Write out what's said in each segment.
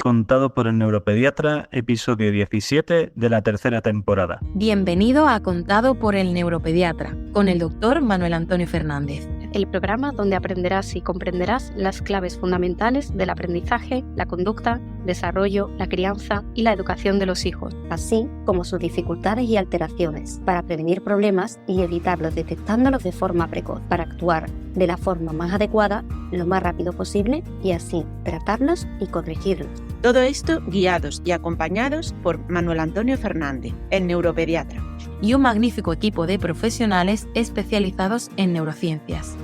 Contado por el Neuropediatra, episodio 17 de la tercera temporada. Bienvenido a Contado por el Neuropediatra, con el doctor Manuel Antonio Fernández. El programa donde aprenderás y comprenderás las claves fundamentales del aprendizaje, la conducta, desarrollo, la crianza y la educación de los hijos, así como sus dificultades y alteraciones, para prevenir problemas y evitarlos detectándolos de forma precoz, para actuar de la forma más adecuada, lo más rápido posible y así tratarlos y corregirlos. Todo esto guiados y acompañados por Manuel Antonio Fernández, el neuropediatra. Y un magnífico equipo de profesionales especializados en neurociencias.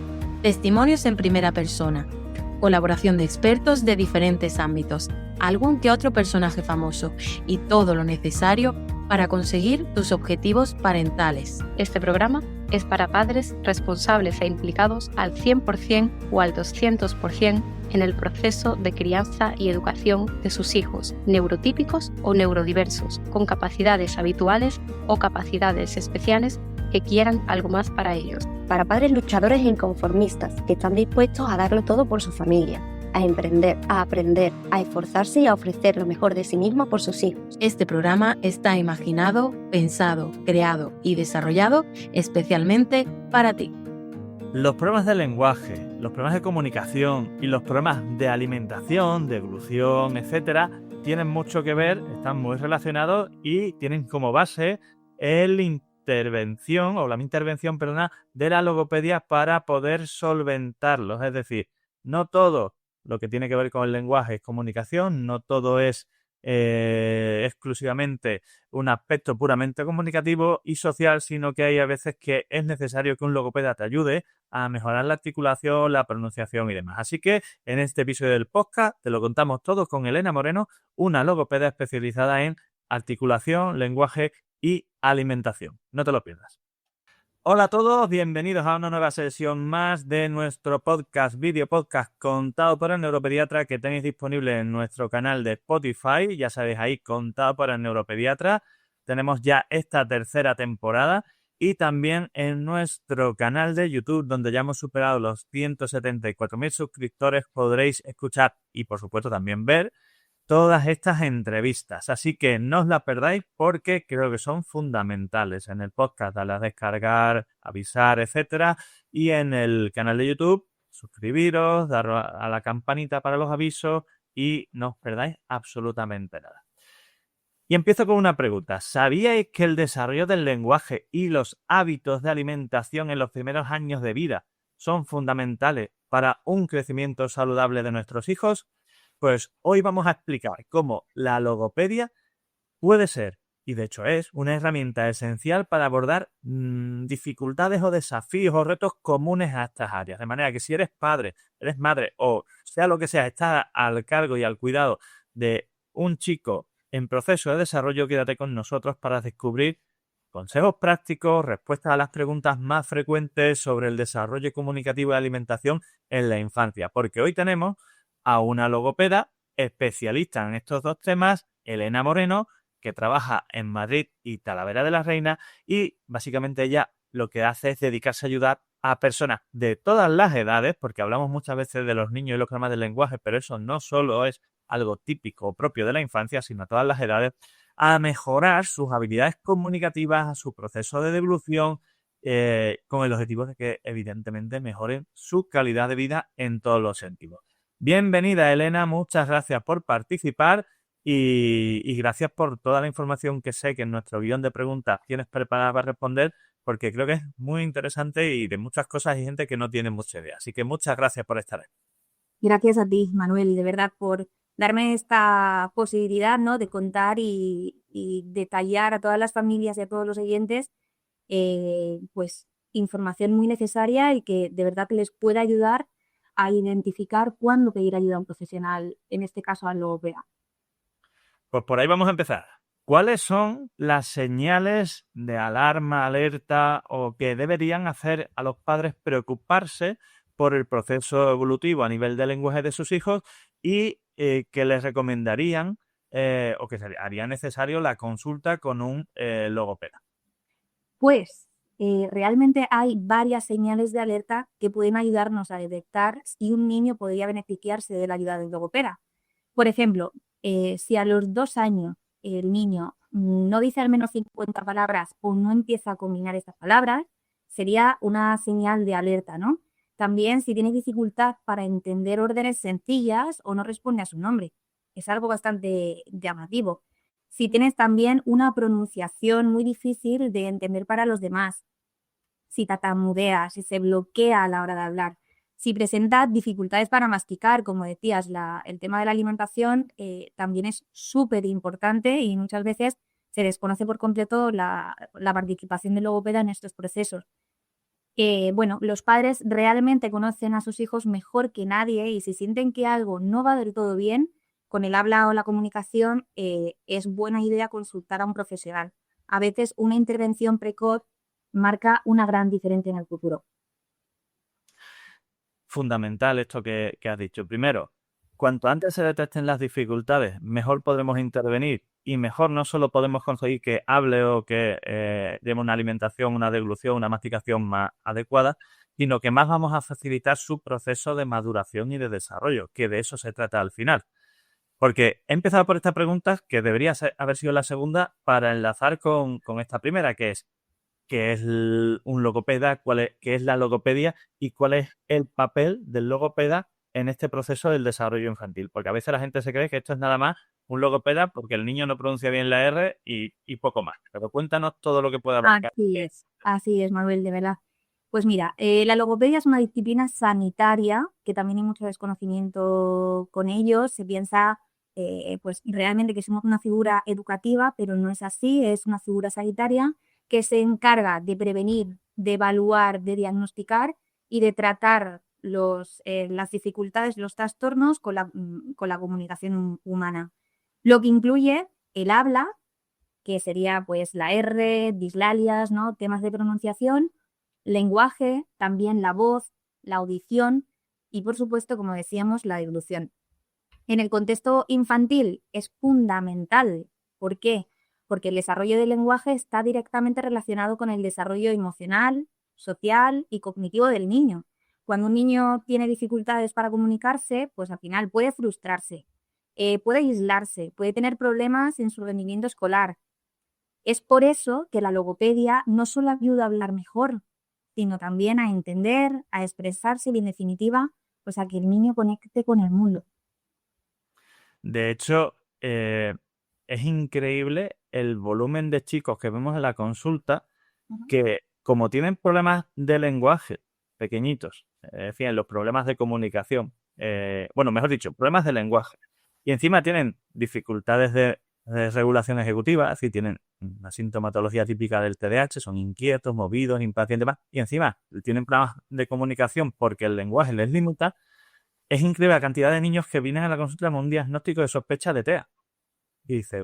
Testimonios en primera persona, colaboración de expertos de diferentes ámbitos, algún que otro personaje famoso y todo lo necesario para conseguir tus objetivos parentales. Este programa es para padres responsables e implicados al 100% o al 200% en el proceso de crianza y educación de sus hijos, neurotípicos o neurodiversos, con capacidades habituales o capacidades especiales que quieran algo más para ellos. Para padres luchadores e inconformistas que están dispuestos a darlo todo por su familia, a emprender, a aprender, a esforzarse y a ofrecer lo mejor de sí mismo por sus hijos. Este programa está imaginado, pensado, creado y desarrollado especialmente para ti. Los problemas de lenguaje, los problemas de comunicación y los problemas de alimentación, de evolución, etcétera, tienen mucho que ver, están muy relacionados y tienen como base la intervención de la logopedia para poder solventarlos. Es decir, no todo lo que tiene que ver con el lenguaje es comunicación, no todo es exclusivamente un aspecto puramente comunicativo y social, sino que hay a veces que es necesario que un logopeda te ayude a mejorar la articulación, la pronunciación y demás. Así que en este episodio del podcast te lo contamos todo con Elena Moreno, una logopeda especializada en articulación, lenguaje y alimentación. No te lo pierdas. Hola a todos, bienvenidos a una nueva sesión más de nuestro podcast, video podcast Contado por el Neuropediatra, que tenéis disponible en nuestro canal de Spotify. Ya sabéis, ahí Contado por el Neuropediatra. Tenemos ya esta tercera temporada y también en nuestro canal de YouTube, donde ya hemos superado los 174.000 suscriptores, podréis escuchar y por supuesto también ver todas estas entrevistas, así que no os las perdáis porque creo que son fundamentales en el podcast, darle a descargar, avisar, etcétera, y en el canal de YouTube, suscribiros, dar a la campanita para los avisos y no os perdáis absolutamente nada. Y empiezo con una pregunta. ¿Sabíais que el desarrollo del lenguaje y los hábitos de alimentación en los primeros años de vida son fundamentales para un crecimiento saludable de nuestros hijos? Pues hoy vamos a explicar cómo la logopedia puede ser, y de hecho es, una herramienta esencial para abordar dificultades o desafíos o retos comunes a estas áreas. De manera que si eres padre, eres madre o sea lo que sea, estás al cargo y al cuidado de un chico en proceso de desarrollo, quédate con nosotros para descubrir consejos prácticos, respuestas a las preguntas más frecuentes sobre el desarrollo comunicativo y alimentación en la infancia. Porque hoy tenemos a una logopeda especialista en estos dos temas, Elena Moreno, que trabaja en Madrid y Talavera de la Reina, y básicamente ella lo que hace es dedicarse a ayudar a personas de todas las edades, porque hablamos muchas veces de los niños y los problemas del lenguaje, pero eso no solo es algo típico o propio de la infancia, sino a todas las edades, a mejorar sus habilidades comunicativas, su proceso de devolución, con el objetivo de que evidentemente mejoren su calidad de vida en todos los sentidos. Bienvenida, Elena, muchas gracias por participar y gracias por toda la información que sé que en nuestro guión de preguntas tienes preparada para responder, porque creo que es muy interesante y de muchas cosas hay gente que no tiene mucha idea. Así que muchas gracias por estar ahí. Gracias a ti, Manuel, y de verdad por darme esta posibilidad, ¿no?, de contar y detallar a todas las familias y a todos los oyentes pues información muy necesaria y que de verdad les pueda ayudar a identificar cuándo pedir ayuda a un profesional, en este caso al logopeda. Pues por ahí vamos a empezar. ¿Cuáles son las señales de alarma, alerta o que deberían hacer a los padres preocuparse por el proceso evolutivo a nivel de lenguaje de sus hijos y que les recomendarían o que haría necesario la consulta con un logopeda? Pues realmente hay varias señales de alerta que pueden ayudarnos a detectar si un niño podría beneficiarse de la ayuda del logopeda. Por ejemplo, Si a los 2 años el niño no dice al menos 50 palabras o no empieza a combinar estas palabras, sería una señal de alerta, ¿no? También si tiene dificultad para entender órdenes sencillas o no responde a su nombre. Es algo bastante llamativo. Si tienes también una pronunciación muy difícil de entender para los demás, si tartamudea, si se bloquea a la hora de hablar, si presenta dificultades para masticar, como decías, el tema de la alimentación también es súper importante y muchas veces se desconoce por completo la participación del logopeda en estos procesos. Bueno, los padres realmente conocen a sus hijos mejor que nadie y si sienten que algo no va del todo bien con el habla o la comunicación, es buena idea consultar a un profesional. A veces una intervención precoz marca una gran diferencia en el futuro. Fundamental esto que has dicho. Primero, cuanto antes se detecten las dificultades, mejor podremos intervenir y mejor no solo podemos conseguir que hable o que lleve una alimentación, una deglución, una masticación más adecuada, sino que más vamos a facilitar su proceso de maduración y de desarrollo, que de eso se trata al final. Porque he empezado por esta pregunta, que debería haber sido la segunda, para enlazar con esta primera, que es qué es un logopeda, qué es la logopedia y cuál es el papel del logopeda en este proceso del desarrollo infantil. Porque a veces la gente se cree que esto es nada más un logopeda porque el niño no pronuncia bien la R y poco más. Pero cuéntanos todo lo que pueda abarcar. Así es, Manuel, de verdad. Pues mira, la logopedia es una disciplina sanitaria que también hay mucho desconocimiento con ello. Se piensa pues realmente que somos una figura educativa, pero no es así, es una figura sanitaria que se encarga de prevenir, de evaluar, de diagnosticar y de tratar las dificultades, los trastornos con la comunicación humana. Lo que incluye el habla, que sería pues la R, dislalias, ¿no? Temas de pronunciación, lenguaje, también la voz, la audición y por supuesto, como decíamos, la deglución. En el contexto infantil es fundamental. ¿Por qué? Porque el desarrollo del lenguaje está directamente relacionado con el desarrollo emocional, social y cognitivo del niño. Cuando un niño tiene dificultades para comunicarse, pues al final puede frustrarse, puede aislarse, puede tener problemas en su rendimiento escolar. Es por eso que la logopedia no solo ayuda a hablar mejor, sino también a entender, a expresarse y en definitiva, pues a que el niño conecte con el mundo. De hecho, es increíble el volumen de chicos que vemos en la consulta que, como tienen problemas de lenguaje pequeñitos, es decir, los problemas de comunicación, bueno, mejor dicho, problemas de lenguaje, y encima tienen dificultades de regulación ejecutiva, es decir, tienen una sintomatología típica del TDAH, son inquietos, movidos, impacientes, y encima tienen problemas de comunicación porque el lenguaje les limita. Es increíble la cantidad de niños que vienen a la consulta con un diagnóstico de sospecha de TEA. Y dice,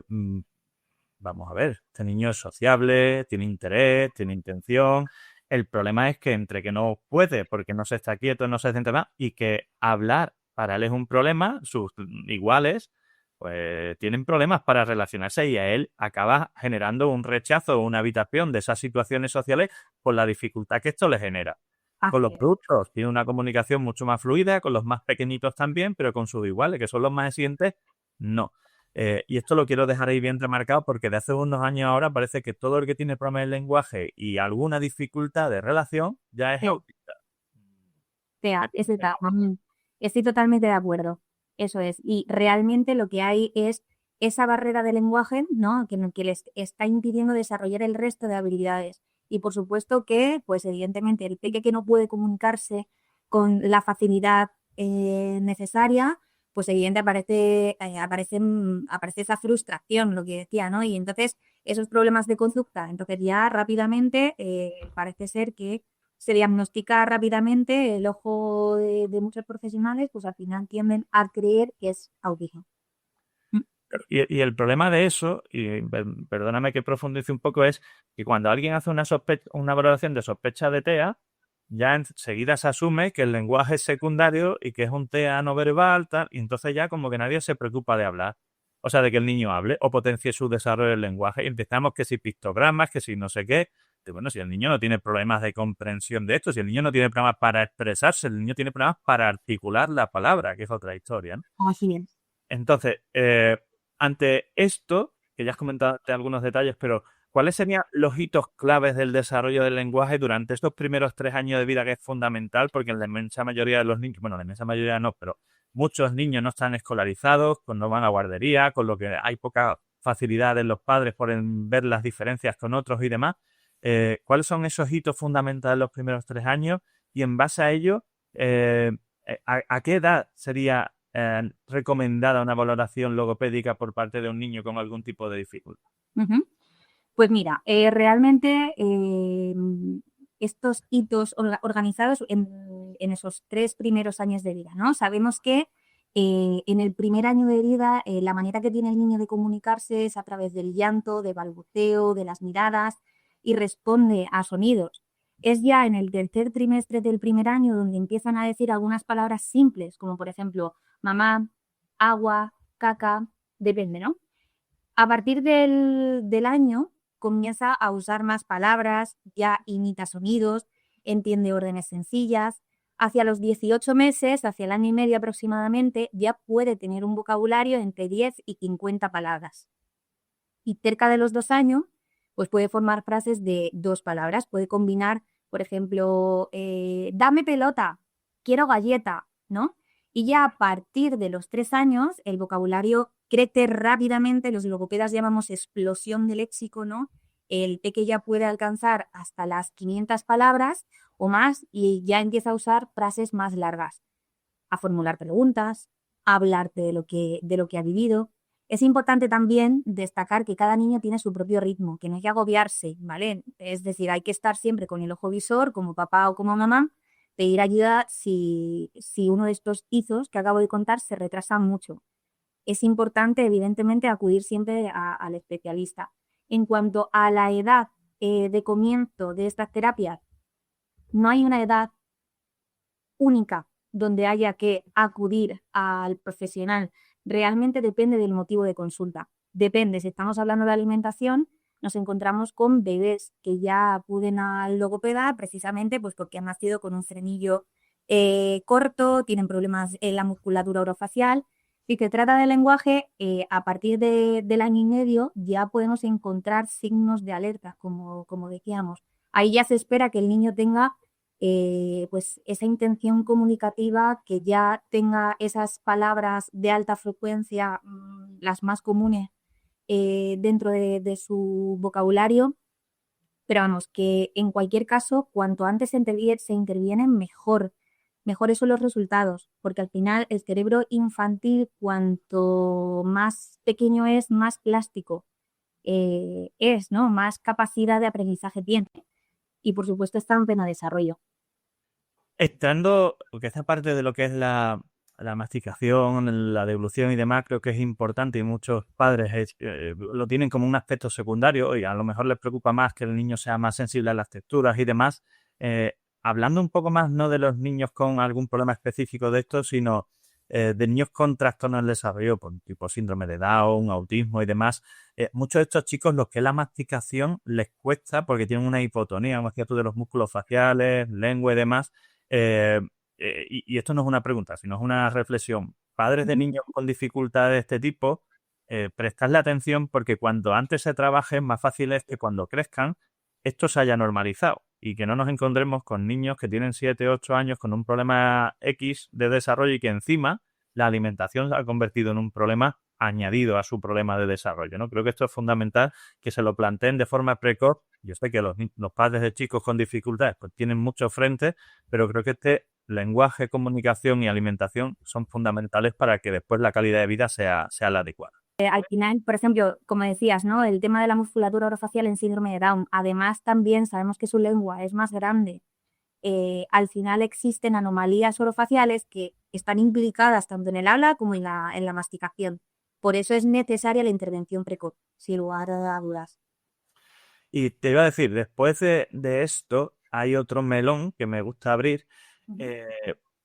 vamos a ver, este niño es sociable, tiene interés, tiene intención. El problema es que entre que no puede porque no se está quieto, no se siente más, y que hablar para él es un problema, sus iguales pues tienen problemas para relacionarse y a él acaba generando un rechazo o una evitación de esas situaciones sociales por la dificultad que esto le genera. Con los brutos tiene una comunicación mucho más fluida, con los más pequeñitos también, pero con sus iguales, que son los más exigentes, no. Y esto lo quiero dejar ahí bien remarcado porque de hace unos años ahora parece que todo el que tiene problemas de lenguaje y alguna dificultad de relación ya es autista. Estoy totalmente de acuerdo. Eso es. Y realmente lo que hay es esa barrera de lenguaje, ¿no? que les está impidiendo desarrollar el resto de habilidades. Y por supuesto que, pues evidentemente, el peque que no puede comunicarse con la facilidad necesaria, pues evidentemente aparece esa frustración, lo que decía, ¿no? Y entonces esos problemas de conducta, entonces ya rápidamente parece ser que se diagnostica rápidamente, el ojo de muchos profesionales, pues al final tienden a creer que es autismo. Y el problema de eso, y perdóname que profundice un poco, es que cuando alguien hace una valoración de sospecha de TEA, ya enseguida se asume que el lenguaje es secundario y que es un TEA no verbal, tal, y entonces ya como que nadie se preocupa de hablar. O sea, de que el niño hable o potencie su desarrollo del lenguaje. Y empezamos que si pictogramas, que si no sé qué. Bueno, si el niño no tiene problemas de comprensión de esto, si el niño no tiene problemas para expresarse, el niño tiene problemas para articular la palabra, que es otra historia, ¿no? Así es. Entonces, Ante esto, que ya has comentado algunos detalles, pero ¿cuáles serían los hitos claves del desarrollo del lenguaje durante estos primeros 3 años de vida, que es fundamental? Porque en la inmensa mayoría de los niños, bueno, la inmensa mayoría no, pero muchos niños no están escolarizados, no van a guardería, con lo que hay poca facilidad en los padres por ver las diferencias con otros y demás. ¿Cuáles son esos hitos fundamentales de los primeros 3 años? Y en base a ello, ¿a qué edad sería recomendada una valoración logopédica por parte de un niño con algún tipo de dificultad? Ujú. Pues mira, realmente estos hitos organizados en esos 3 primeros años de vida, ¿no? Sabemos que en el primer año de vida la manera que tiene el niño de comunicarse es a través del llanto, de balbuceo, de las miradas y responde a sonidos. Es ya en el tercer trimestre del primer año donde empiezan a decir algunas palabras simples, como por ejemplo mamá, agua, caca, depende, ¿no? A partir del año comienza a usar más palabras, ya imita sonidos, entiende órdenes sencillas. Hacia los 18 meses, hacia el año y medio aproximadamente, ya puede tener un vocabulario entre 10 y 50 palabras. Y cerca de los 2 años, pues puede formar frases de 2 palabras. Puede combinar, por ejemplo, dame pelota, quiero galleta, ¿no? Y ya a partir de los 3 años, el vocabulario crece rápidamente, los logopedas llamamos explosión de léxico, ¿no? El peque ya puede alcanzar hasta las 500 palabras o más y ya empieza a usar frases más largas, a formular preguntas, a hablarte de lo que ha vivido. Es importante también destacar que cada niño tiene su propio ritmo, que no hay que agobiarse, ¿vale? Es decir, hay que estar siempre con el ojo visor, como papá o como mamá, pedir ayuda si uno de estos hitos que acabo de contar se retrasa mucho. Es importante, evidentemente, acudir siempre al especialista. En cuanto a la edad de comienzo de estas terapias, no hay una edad única donde haya que acudir al profesional. Realmente depende del motivo de consulta. Depende, si estamos hablando de alimentación, nos encontramos con bebés que ya acuden al logopeda precisamente pues porque han nacido con un frenillo corto, tienen problemas en la musculatura orofacial. Si se trata de lenguaje, a partir del año y medio ya podemos encontrar signos de alerta, como decíamos. Ahí ya se espera que el niño tenga pues esa intención comunicativa, que ya tenga esas palabras de alta frecuencia, las más comunes dentro de su vocabulario. Pero vamos, que en cualquier caso, cuanto antes se interviene, mejores son los resultados, porque al final el cerebro infantil, cuanto más pequeño es, más plástico es, ¿no? Más capacidad de aprendizaje tiene. Y por supuesto está en pleno desarrollo. Porque esta parte de lo que es la masticación, la deglución y demás, creo que es importante y muchos padres lo tienen como un aspecto secundario y a lo mejor les preocupa más que el niño sea más sensible a las texturas y demás. Hablando un poco más no de los niños con algún problema específico de esto, sino de niños con trastornos del desarrollo, tipo síndrome de Down, autismo y demás, muchos de estos chicos, los que la masticación les cuesta porque tienen una hipotonía, como decías tú, de los músculos faciales, lengua y demás. Y esto no es una pregunta, sino es una reflexión. Padres de niños con dificultades de este tipo, prestarle atención porque cuanto antes se trabaje, más fácil es que cuando crezcan esto se haya normalizado y que no nos encontremos con niños que tienen 7, 8 años con un problema X de desarrollo y que encima la alimentación se ha convertido en un problema añadido a su problema de desarrollo, ¿no? Creo que esto es fundamental que se lo planteen de forma precoz. Yo sé que los padres de chicos con dificultades pues tienen muchos frentes, pero creo que este lenguaje, comunicación y alimentación son fundamentales para que después la calidad de vida sea la adecuada. Al final, por ejemplo, como decías, ¿no? El tema de la musculatura orofacial en síndrome de Down. Además, también sabemos que su lengua es más grande. Al final existen anomalías orofaciales que están implicadas tanto en el habla como en la masticación. Por eso es necesaria la intervención precoz, sin lugar a dudas. Y te iba a decir, después de esto, hay otro melón que me gusta abrir,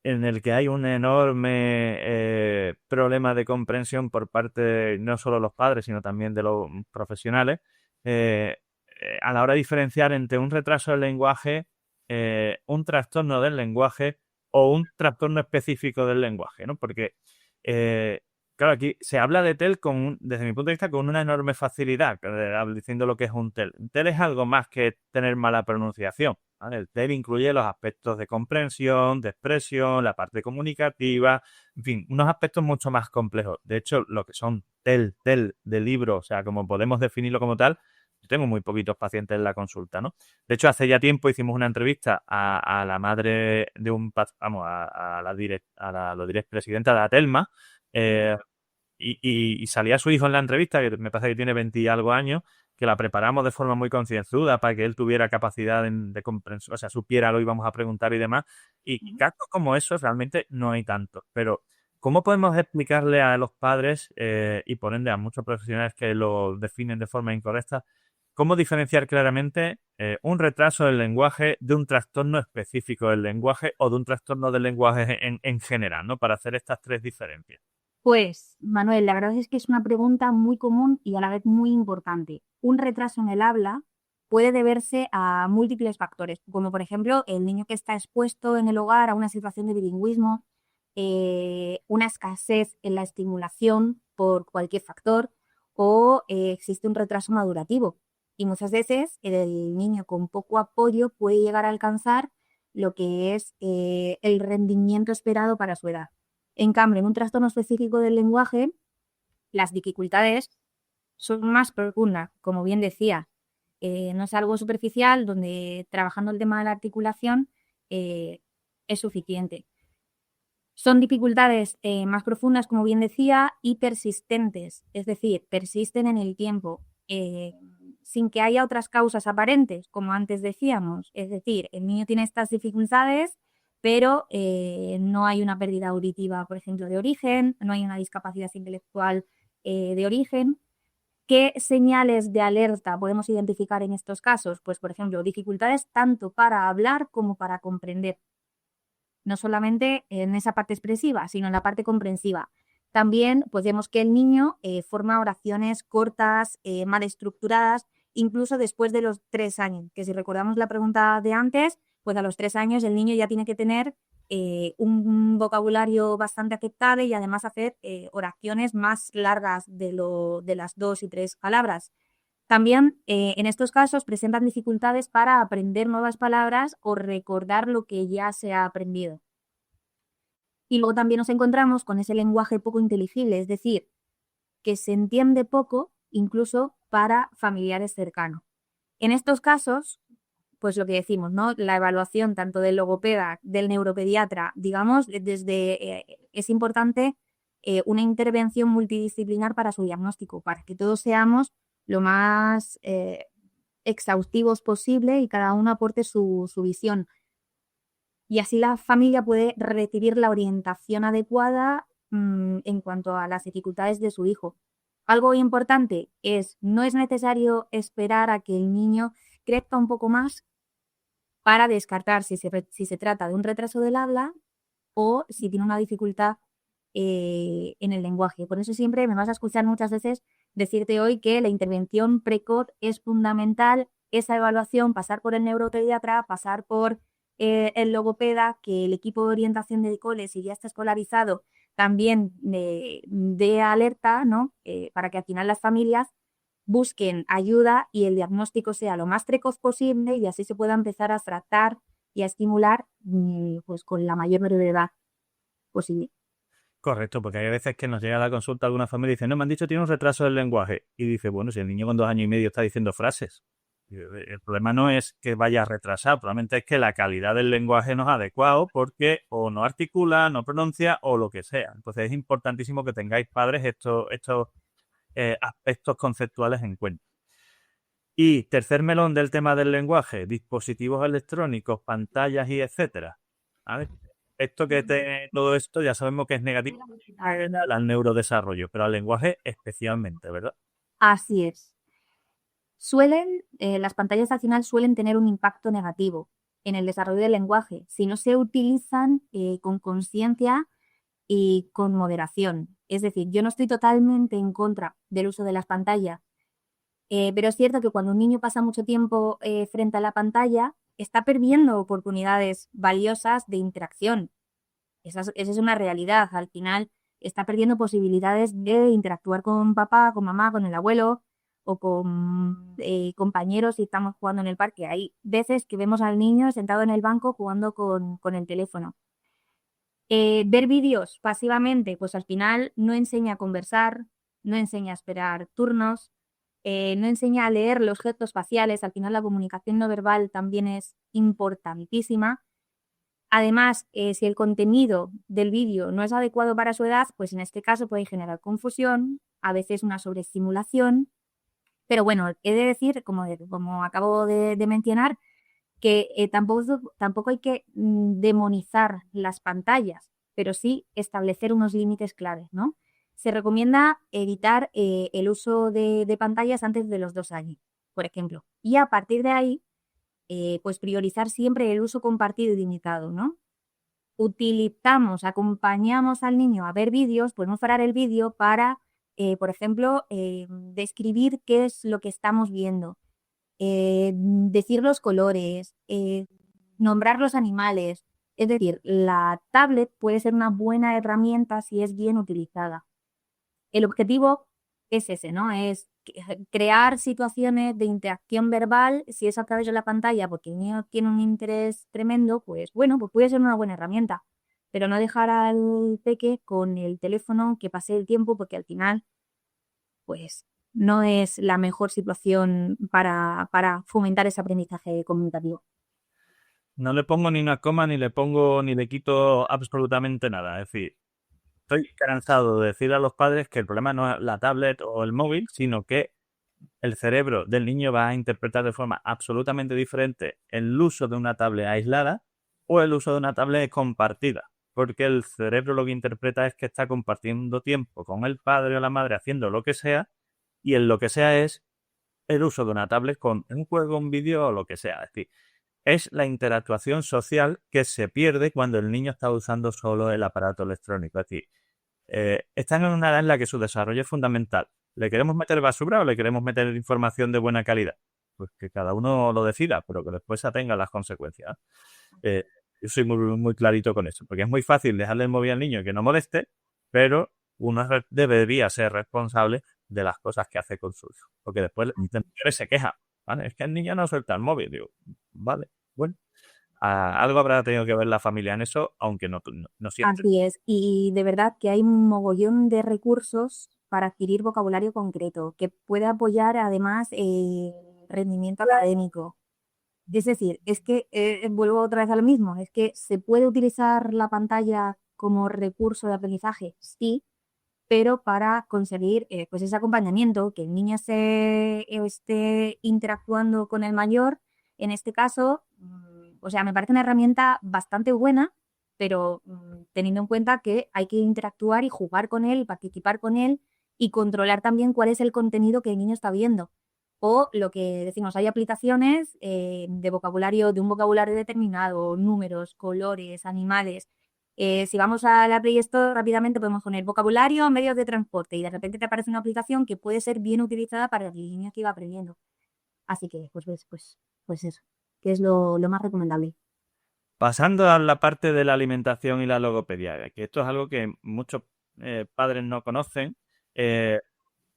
en el que hay un enorme problema de comprensión por parte no solo de los padres, sino también de los profesionales, a la hora de diferenciar entre un retraso del lenguaje, un trastorno del lenguaje o un trastorno específico del lenguaje, ¿no? Porque Claro, aquí se habla de TEL desde mi punto de vista con una enorme facilidad, diciendo lo que es un TEL. Un TEL es algo más que tener mala pronunciación, ¿vale? El TEL incluye los aspectos de comprensión, de expresión, la parte comunicativa, en fin, unos aspectos mucho más complejos. De hecho, lo que son TEL de libro, o sea, como podemos definirlo como tal, yo tengo muy poquitos pacientes en la consulta, ¿no? De hecho, hace ya tiempo hicimos una entrevista a la madre de lo diré, presidenta de Atelma, y salía su hijo en la entrevista, que me parece que tiene 20 y algo años, que la preparamos de forma muy concienzuda para que él tuviera capacidad de comprensión, o sea, supiera lo que íbamos a preguntar y demás. Y casos como esos realmente no hay tantos. Pero, ¿cómo podemos explicarle a los padres y por ende a muchos profesionales que lo definen de forma incorrecta, cómo diferenciar claramente un retraso del lenguaje de un trastorno específico del lenguaje o de un trastorno del lenguaje en general, ¿no? Para hacer estas tres diferencias. Pues, Manuel, la verdad es que es una pregunta muy común y a la vez muy importante. Un retraso en el habla puede deberse a múltiples factores, como por ejemplo el niño que está expuesto en el hogar a una situación de bilingüismo, una escasez en la estimulación por cualquier factor o existe un retraso madurativo. Y muchas veces el niño con poco apoyo puede llegar a alcanzar lo que es el rendimiento esperado para su edad. En cambio, en un trastorno específico del lenguaje, las dificultades son más profundas, como bien decía. No es algo superficial donde trabajando el tema de la articulación es suficiente. Son dificultades más profundas, como bien decía, y persistentes, es decir, persisten en el tiempo, sin que haya otras causas aparentes, como antes decíamos. Es decir, el niño tiene estas dificultades, pero no hay una pérdida auditiva, por ejemplo, de origen, no hay una discapacidad intelectual de origen. ¿Qué señales de alerta podemos identificar en estos casos? Pues, por ejemplo, dificultades tanto para hablar como para comprender. No solamente en esa parte expresiva, sino en la parte comprensiva. También pues vemos que el niño forma oraciones cortas, mal estructuradas, incluso después de los 3 años, que si recordamos la pregunta de antes, pues a los 3 años el niño ya tiene que tener un vocabulario bastante aceptable y además hacer oraciones más largas de las 2 y 3 palabras. También en estos casos presentan dificultades para aprender nuevas palabras o recordar lo que ya se ha aprendido. Y luego también nos encontramos con ese lenguaje poco inteligible, es decir, que se entiende poco incluso para familiares cercanos. En estos casos, pues lo que decimos, ¿no? La evaluación tanto del logopeda, del neuropediatra, digamos, es importante una intervención multidisciplinar para su diagnóstico, para que todos seamos lo más exhaustivos posible y cada uno aporte su visión. Y así la familia puede recibir la orientación adecuada en cuanto a las dificultades de su hijo. Algo importante no es necesario esperar a que el niño crezca un poco más para descartar si se trata de un retraso del habla o si tiene una dificultad en el lenguaje. Por eso siempre me vas a escuchar muchas veces decirte hoy que la intervención precoz es fundamental, esa evaluación, pasar por el neuropediatra, pasar por el logopeda, que el equipo de orientación de cole, si ya está escolarizado, también dé alerta, ¿no? Para que al final las familias busquen ayuda y el diagnóstico sea lo más precoz posible y así se pueda empezar a tratar y a estimular pues con la mayor brevedad posible. Correcto, porque hay veces que nos llega a la consulta alguna familia y dice, no, me han dicho tiene un retraso del lenguaje. Y dice, bueno, si el niño con 2 años y medio está diciendo frases. El problema no es que vaya a retrasar, probablemente es que la calidad del lenguaje no es adecuado porque o no articula, no pronuncia o lo que sea. Entonces es importantísimo que tengáis padres estos aspectos conceptuales en cuenta. Y tercer melón del tema del lenguaje, dispositivos electrónicos, pantallas y etcétera. ¿Vale? Todo esto ya sabemos que es negativo al neurodesarrollo, pero al lenguaje especialmente, ¿verdad? Así es. Las pantallas al final suelen tener un impacto negativo en el desarrollo del lenguaje si no se utilizan con conciencia y con moderación. Es decir, yo no estoy totalmente en contra del uso de las pantallas, pero es cierto que cuando un niño pasa mucho tiempo frente a la pantalla, está perdiendo oportunidades valiosas de interacción. Esa es una realidad. Al final, está perdiendo posibilidades de interactuar con papá, con mamá, con el abuelo o con compañeros si estamos jugando en el parque. Hay veces que vemos al niño sentado en el banco jugando con el teléfono. Ver vídeos pasivamente, pues al final no enseña a conversar, no enseña a esperar turnos, no enseña a leer los gestos faciales. Al final la comunicación no verbal también es importantísima. Además, si el contenido del vídeo no es adecuado para su edad, pues en este caso puede generar confusión, a veces una sobreestimulación. Pero bueno, he de decir, como acabo de mencionar, que tampoco hay que demonizar las pantallas, pero sí establecer unos límites claves, ¿no? Se recomienda evitar el uso de pantallas antes de los 2 años, por ejemplo. Y a partir de ahí, pues priorizar siempre el uso compartido y limitado, ¿no? Acompañamos al niño a ver vídeos, podemos parar el vídeo para, por ejemplo, describir qué es lo que estamos viendo, decir los colores, nombrar los animales. Es decir, la tablet puede ser una buena herramienta si es bien utilizada. El objetivo es ese, ¿no? Es crear situaciones de interacción verbal. Si es a través de la pantalla porque el niño tiene un interés tremendo, pues bueno, pues puede ser una buena herramienta. Pero no dejar al peque con el teléfono que pase el tiempo, porque al final, pues no es la mejor situación para fomentar ese aprendizaje comunicativo. No le pongo ni una coma, ni le quito absolutamente nada. Es decir, estoy cansado de decir a los padres que el problema no es la tablet o el móvil, sino que el cerebro del niño va a interpretar de forma absolutamente diferente el uso de una tablet aislada o el uso de una tablet compartida. Porque el cerebro lo que interpreta es que está compartiendo tiempo con el padre o la madre haciendo lo que sea, y en lo que sea es el uso de una tablet con un juego, un vídeo o lo que sea. Es decir, es la interactuación social que se pierde cuando el niño está usando solo el aparato electrónico. Es decir, están en una edad en la que su desarrollo es fundamental. ¿Le queremos meter basura o le queremos meter información de buena calidad? Pues que cada uno lo decida, pero que después se atenga a las consecuencias. Yo soy muy, muy clarito con eso, porque es muy fácil dejarle el móvil al niño y que no moleste, pero uno debería ser responsable de las cosas que hace con su hijo, porque después se queja, ¿vale? Es que el niño no suelta el móvil. Digo, vale, bueno, algo habrá tenido que ver la familia en eso, aunque no siempre. Así es, y de verdad que hay un mogollón de recursos para adquirir vocabulario concreto que puede apoyar además el rendimiento académico. Es decir, es que vuelvo otra vez a lo mismo, es que se puede utilizar la pantalla como recurso de aprendizaje, sí, pero para conseguir pues ese acompañamiento, que el niño esté interactuando con el mayor, en este caso, o sea, me parece una herramienta bastante buena, pero teniendo en cuenta que hay que interactuar y jugar con él, participar con él y controlar también cuál es el contenido que el niño está viendo. O lo que decimos, hay aplicaciones de un vocabulario determinado, números, colores, animales. Si vamos a la Play Store, rápidamente podemos poner vocabulario, medios de transporte, y de repente te aparece una aplicación que puede ser bien utilizada para el niño que iba aprendiendo. Así que, pues eso, que es lo más recomendable. Pasando a la parte de la alimentación y la logopedia, que esto es algo que muchos padres no conocen.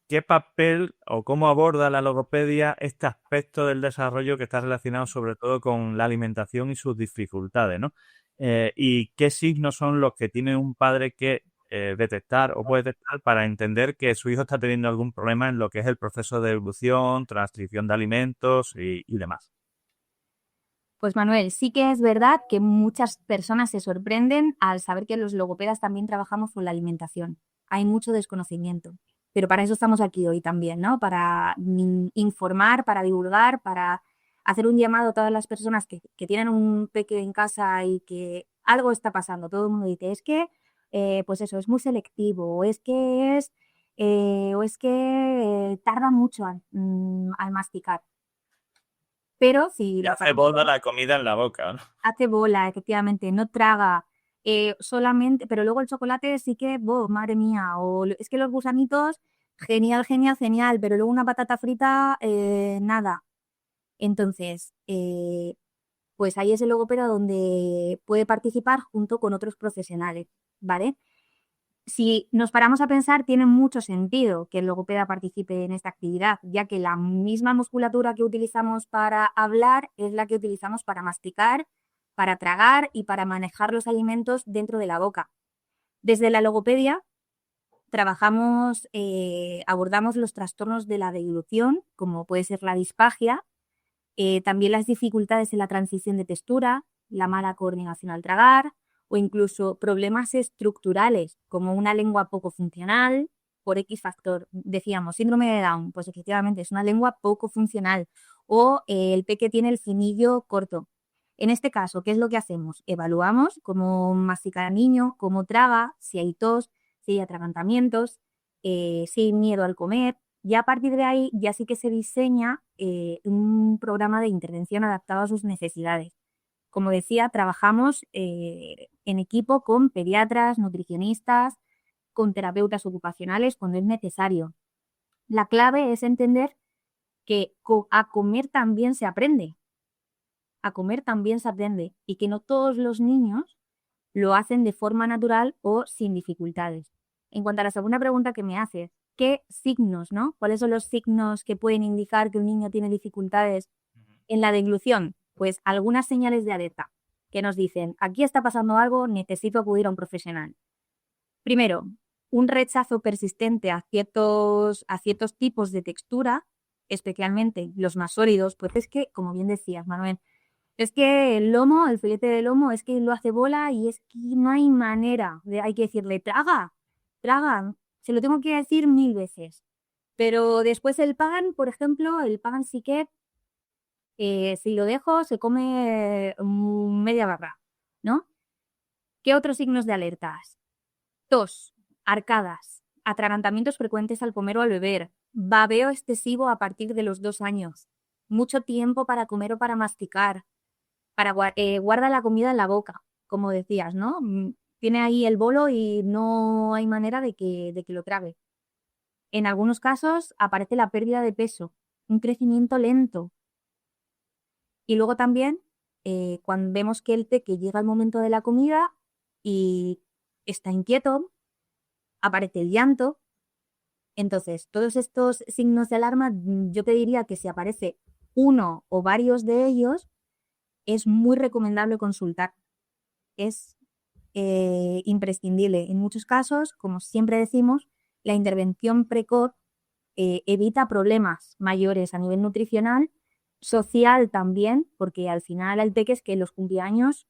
¿Qué papel o cómo aborda la logopedia este aspecto del desarrollo que está relacionado sobre todo con la alimentación y sus dificultades, ¿no? ¿Y qué signos son los que tiene un padre que detectar o puede detectar para entender que su hijo está teniendo algún problema en lo que es el proceso de evolución, transcripción de alimentos y demás? Pues Manuel, sí que es verdad que muchas personas se sorprenden al saber que los logopedas también trabajamos con la alimentación. Hay mucho desconocimiento, pero para eso estamos aquí hoy también, ¿no? Para informar, para divulgar, para hacer un llamado a todas las personas que tienen un peque en casa y que algo está pasando. Todo el mundo dice, es que, pues eso, es muy selectivo, o es que tarda mucho al masticar. Pero si Y hace bola la comida en la boca, ¿no? hace bola, efectivamente, no traga solamente, pero luego el chocolate sí que, madre mía, es que los gusanitos, genial, genial, genial, pero luego una patata frita, nada. Entonces, pues ahí es el logopeda donde puede participar junto con otros profesionales, ¿vale? Si nos paramos a pensar, tiene mucho sentido que el logopeda participe en esta actividad, ya que la misma musculatura que utilizamos para hablar es la que utilizamos para masticar, para tragar y para manejar los alimentos dentro de la boca. Desde la logopedia abordamos los trastornos de la deglución, como puede ser la disfagia, también las dificultades en la transición de textura, la mala coordinación al tragar, o incluso problemas estructurales como una lengua poco funcional por X factor. Decíamos, síndrome de Down, pues efectivamente es una lengua poco funcional, o el peque tiene el frenillo corto. En este caso, ¿qué es lo que hacemos? Evaluamos cómo mastica el niño, cómo traga, si hay tos, si hay atragantamientos, si hay miedo al comer, y a partir de ahí ya sí que se diseña un programa de intervención adaptado a sus necesidades. Como decía, trabajamos en equipo con pediatras, nutricionistas, con terapeutas ocupacionales cuando es necesario. La clave es entender que a comer también se aprende. A comer también se aprende y que no todos los niños lo hacen de forma natural o sin dificultades. En cuanto a la segunda pregunta que me haces, ¿qué signos, no? ¿Cuáles son los signos que pueden indicar que un niño tiene dificultades en la deglución? Pues algunas señales de alerta que nos dicen, aquí está pasando algo, necesito acudir a un profesional. Primero, un rechazo persistente a ciertos tipos de textura, especialmente los más sólidos, pues es que, como bien decías, Manuel, es que el lomo, el filete de lomo, es que lo hace bola y es que no hay manera. Hay que decirle, traga, se lo tengo que decir 1000 veces. Pero después el pan, por ejemplo, el pan sí que si lo dejo, se come media barra, ¿no? ¿Qué otros signos de alertas? Tos, arcadas, atragantamientos frecuentes al comer o al beber, babeo excesivo a partir de los 2 años, mucho tiempo para comer o para masticar, guarda la comida en la boca, como decías, ¿no? Tiene ahí el bolo y no hay manera de que lo trague. En algunos casos aparece la pérdida de peso, un crecimiento lento. Y luego también, cuando vemos que el peque llega el momento de la comida y está inquieto, aparece el llanto. Entonces, todos estos signos de alarma, yo te diría que si aparece uno o varios de ellos, es muy recomendable consultar. Es imprescindible. En muchos casos, como siempre decimos, la intervención precoz evita problemas mayores a nivel nutricional, social también, porque al final hay peques que los cumpleaños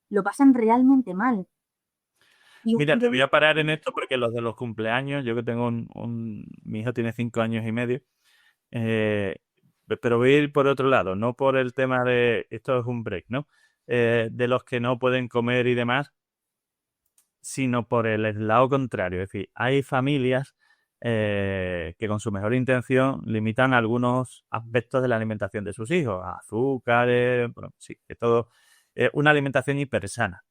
lo pasan realmente mal. Mira, te voy a parar en esto porque los de los cumpleaños, yo que tengo mi hijo tiene 5 años y medio, pero voy a ir por otro lado, no por el tema de, esto es un break, ¿no? De los que no pueden comer y demás, sino por el lado contrario. Es decir, hay familias que con su mejor intención limitan algunos aspectos de la alimentación de sus hijos, azúcares, bueno, sí, que todo, una alimentación hipersana.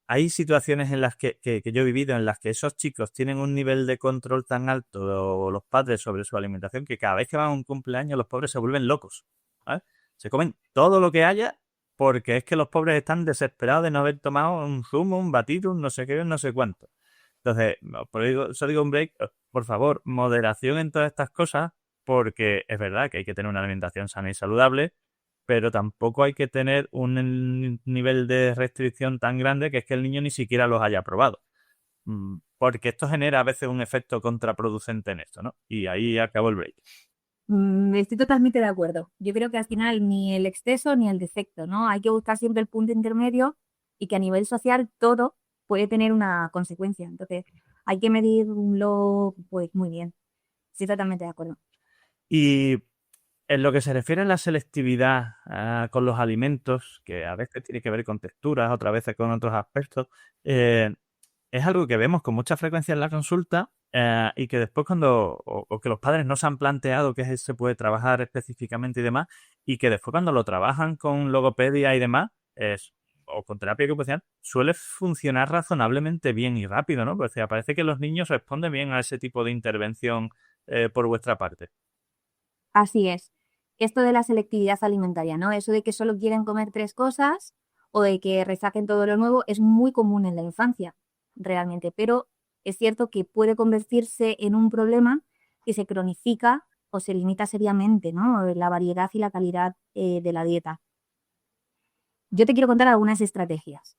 Hay situaciones en las que yo he vivido en las que esos chicos tienen un nivel de control tan alto, o los padres, sobre su alimentación, que cada vez que van a un cumpleaños los pobres se vuelven locos, ¿vale? Se comen todo lo que haya porque es que los pobres están desesperados de no haber tomado un zumo, un batido, un no sé qué, un no sé cuánto. Entonces, por eso digo un break, por favor, moderación en todas estas cosas, porque es verdad que hay que tener una alimentación sana y saludable, pero tampoco hay que tener un nivel de restricción tan grande que es que el niño ni siquiera los haya probado. Porque esto genera a veces un efecto contraproducente en esto, ¿no? Y ahí acabó el break. Estoy totalmente de acuerdo. Yo creo que al final ni el exceso ni el defecto, ¿no? Hay que buscar siempre el punto intermedio y que a nivel social todo puede tener una consecuencia. Entonces, hay que medirlo pues muy bien. Estoy totalmente de acuerdo. Y en lo que se refiere a la selectividad con los alimentos, que a veces tiene que ver con texturas, otras veces con otros aspectos, es algo que vemos con mucha frecuencia en la consulta y que después o que los padres no se han planteado que se puede trabajar específicamente y demás, y que después cuando lo trabajan con logopedia y demás, o con terapia ocupacional, suele funcionar razonablemente bien y rápido, ¿no? Porque parece que los niños responden bien a ese tipo de intervención por vuestra parte. Así es. Esto de la selectividad alimentaria, ¿no? Eso de que solo quieren comer 3 cosas o de que rezaquen todo lo nuevo es muy común en la infancia. realmente, pero es cierto que puede convertirse en un problema que se cronifica o se limita seriamente, ¿no? La variedad y la calidad de la dieta. Yo te quiero contar algunas estrategias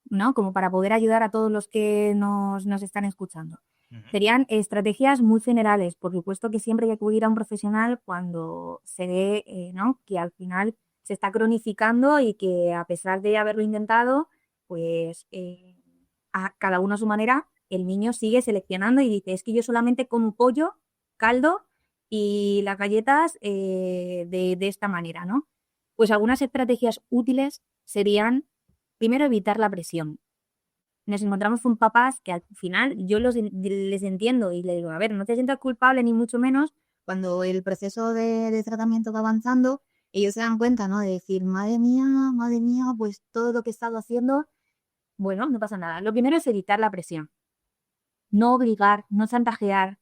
¿no? Como para poder ayudar a todos los que nos están escuchando. Serían estrategias muy generales. Por supuesto que siempre hay que acudir a un profesional cuando se ve, ¿no? que al final se está cronificando y que a pesar de haberlo intentado, pues a cada uno a su manera, el niño sigue seleccionando y dice, es que yo solamente como pollo, caldo y las galletas de esta manera, ¿no? Pues algunas estrategias útiles serían, primero, evitar la presión. Nos encontramos con papás que al final yo les entiendo y les digo, a ver, no te sientas culpable ni mucho menos cuando el proceso de tratamiento va avanzando, ellos se dan cuenta, ¿no? De decir, madre mía, pues todo lo que he estado haciendo, bueno, no pasa nada. Lo primero es evitar la presión. No obligar, no chantajear,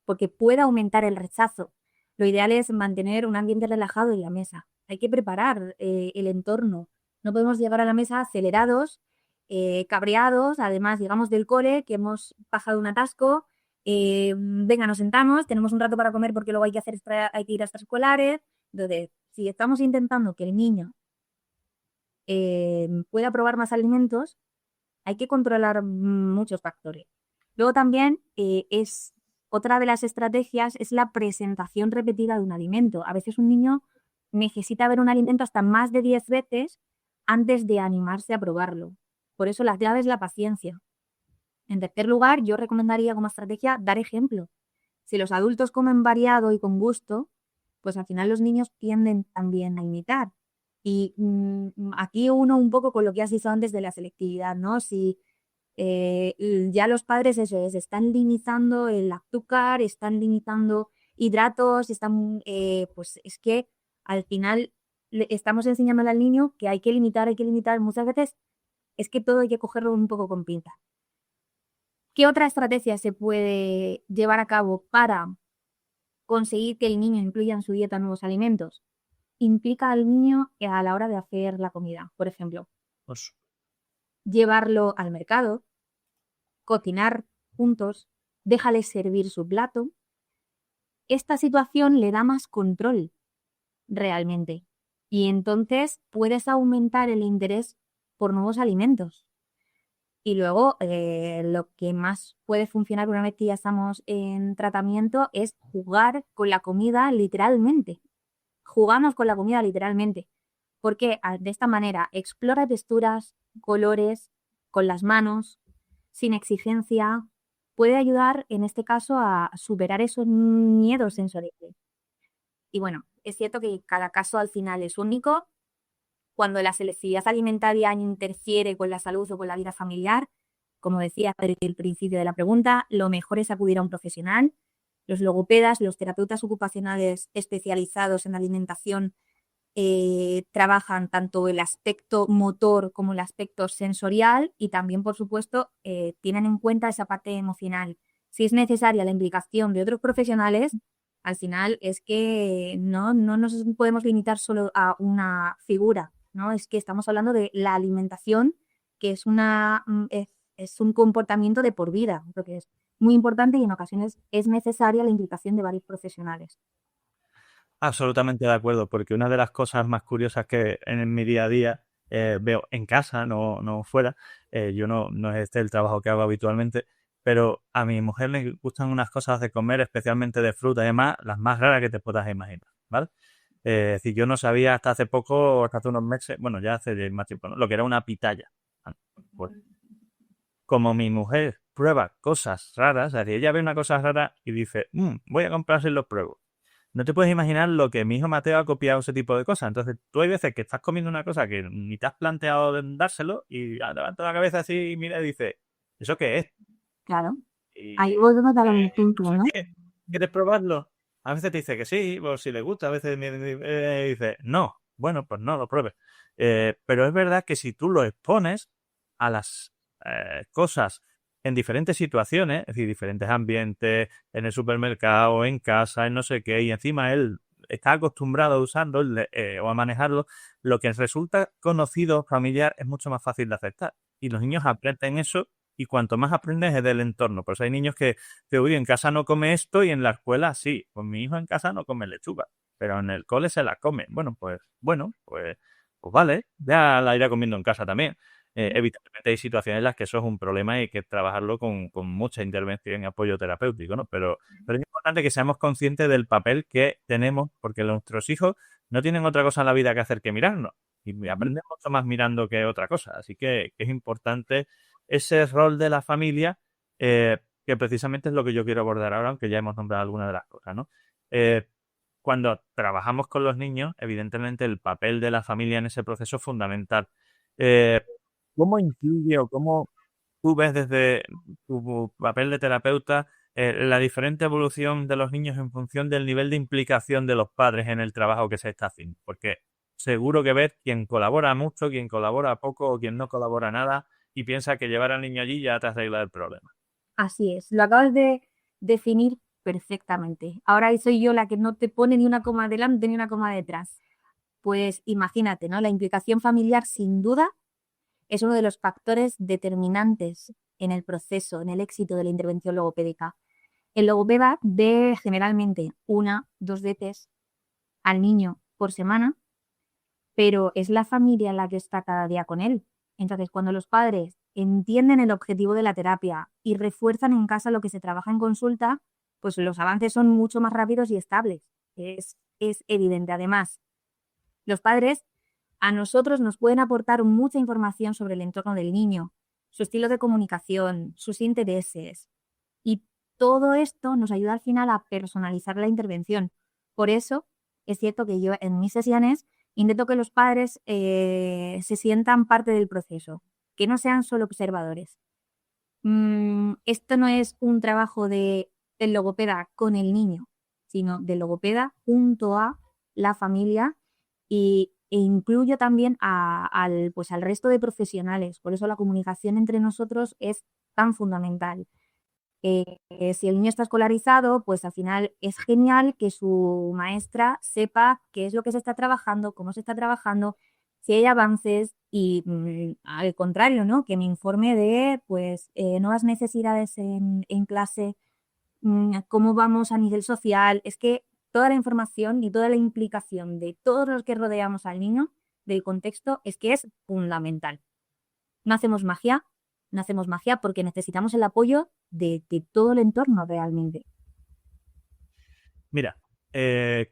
porque puede aumentar el rechazo. Lo ideal es mantener un ambiente relajado en la mesa. Hay que preparar el entorno. No podemos llegar a la mesa acelerados, cabreados, además llegamos del cole, que hemos pasado un atasco, venga, nos sentamos, tenemos un rato para comer porque luego hay que ir a extraescolares. Entonces, si estamos intentando que el niño pueda probar más alimentos, hay que controlar muchos factores. Luego también otra de las estrategias es la presentación repetida de un alimento. A veces un niño necesita ver un alimento hasta más de 10 veces antes de animarse a probarlo. Por eso la clave es la paciencia. En tercer lugar, yo recomendaría como estrategia dar ejemplo. Si los adultos comen variado y con gusto, pues al final los niños tienden también a imitar. Y aquí uno un poco con lo que has dicho antes de la selectividad, ¿no? Si ya los padres están limitando el azúcar, están limitando hidratos, pues es que al final le estamos enseñándole al niño que hay que limitar. Muchas veces es que todo hay que cogerlo un poco con pinza. ¿Qué otra estrategia se puede llevar a cabo para conseguir que el niño incluya en su dieta nuevos alimentos? Implica al niño a la hora de hacer la comida, por ejemplo. Pues, llevarlo al mercado, cocinar juntos, déjale servir su plato. Esta situación le da más control realmente y entonces puedes aumentar el interés por nuevos alimentos. Y luego lo que más puede funcionar una vez que ya estamos en tratamiento es jugar con la comida literalmente. Jugamos con la comida literalmente, porque de esta manera explora texturas, colores, con las manos, sin exigencia. Puede ayudar en este caso a superar esos miedos sensoriales. Y bueno, es cierto que cada caso al final es único. Cuando la selectividad alimentaria interfiere con la salud o con la vida familiar, como decía desde el principio de la pregunta, lo mejor es acudir a un profesional. Los logopedas, los terapeutas ocupacionales especializados en alimentación trabajan tanto el aspecto motor como el aspecto sensorial y también, por supuesto, tienen en cuenta esa parte emocional. Si es necesaria la implicación de otros profesionales, al final es que no nos podemos limitar solo a una figura, ¿no? Es que estamos hablando de la alimentación, que es un comportamiento de por vida, lo que es muy importante y en ocasiones es necesaria la implicación de varios profesionales. absolutamente de acuerdo, porque una de las cosas más curiosas que en mi día a día veo en casa, no fuera, yo no es el trabajo que hago habitualmente, pero a mi mujer le gustan unas cosas de comer, especialmente de fruta y demás, las más raras que te puedas imaginar, ¿vale? Es decir, yo no sabía hasta hace poco, hasta hace unos meses, bueno, ya hace más tiempo, ¿no? Lo que era una pitaya. Pues, como mi mujer prueba cosas raras, es decir, ella ve una cosa rara y dice, voy a comprarse y los pruebo. No te puedes imaginar lo que mi hijo Mateo ha copiado ese tipo de cosas. Entonces, tú hay veces que estás comiendo una cosa que ni te has planteado dárselo y levanta la cabeza así y mira y dice, ¿eso qué es? Claro. Y, Ahí vos no te lo ejemplo, ¿no? ¿Quieres probarlo? A veces te dice que sí, o si le gusta, a veces dice, no, bueno, pues no lo pruebes. Pero es verdad que si tú lo expones a las cosas en diferentes situaciones, es decir, diferentes ambientes, en el supermercado, en casa, en no sé qué, y encima él está acostumbrado a usarlo o a manejarlo, lo que resulta conocido, familiar, es mucho más fácil de aceptar. y los niños aprenden eso y cuanto más aprendes es del entorno. Por eso hay niños que uy, en casa no come esto y en la escuela sí. Pues mi hijo en casa no come lechuga, pero en el cole se la come. Pues vale, ya la irá comiendo en casa también. Evidentemente hay situaciones en las que eso es un problema y hay que trabajarlo con mucha intervención y apoyo terapéutico, ¿no? Pero es importante que seamos conscientes del papel que tenemos, porque nuestros hijos no tienen otra cosa en la vida que hacer que mirarnos. Y aprenden mucho más mirando que otra cosa. Así que es importante ese rol de la familia, que precisamente es lo que yo quiero abordar ahora, aunque ya hemos nombrado algunas de las cosas, ¿no? Cuando trabajamos con los niños, evidentemente el papel de la familia en ese proceso es fundamental. ¿Cómo influye o cómo tú ves desde tu papel de terapeuta la diferente evolución de los niños en función del nivel de implicación de los padres en el trabajo que se está haciendo? Porque seguro que ves quien colabora mucho, quien colabora poco o quien no colabora nada y piensa que llevar al niño allí ya te arregla el problema. Así es, lo acabas de definir perfectamente. Ahora soy yo la que no te pone ni una coma delante ni una coma detrás. Pues imagínate, ¿no? La implicación familiar, sin duda, es uno de los factores determinantes en el proceso, en el éxito de la intervención logopédica. El logopeda ve generalmente 1-2 veces al niño por semana, pero es la familia la que está cada día con él. Entonces, cuando los padres entienden el objetivo de la terapia y refuerzan en casa lo que se trabaja en consulta, pues los avances son mucho más rápidos y estables. Es evidente. Además, los padres a nosotros nos pueden aportar mucha información sobre el entorno del niño, su estilo de comunicación, sus intereses. Y todo esto nos ayuda al final a personalizar la intervención. Por eso es cierto que yo en mis sesiones intento que los padres se sientan parte del proceso, que no sean solo observadores. Esto no es un trabajo del logopeda con el niño, sino del logopeda junto a la familia e incluyo también al resto de profesionales. Por eso la comunicación entre nosotros es tan fundamental. Si el niño está escolarizado, pues al final es genial que su maestra sepa qué es lo que se está trabajando, cómo se está trabajando, si hay avances y al contrario, ¿no? Que me informe de pues nuevas necesidades en clase, cómo vamos a nivel social. Es que toda la información y toda la implicación de todos los que rodeamos al niño, del contexto, es que es fundamental. No hacemos magia porque necesitamos el apoyo de todo el entorno realmente. Mira,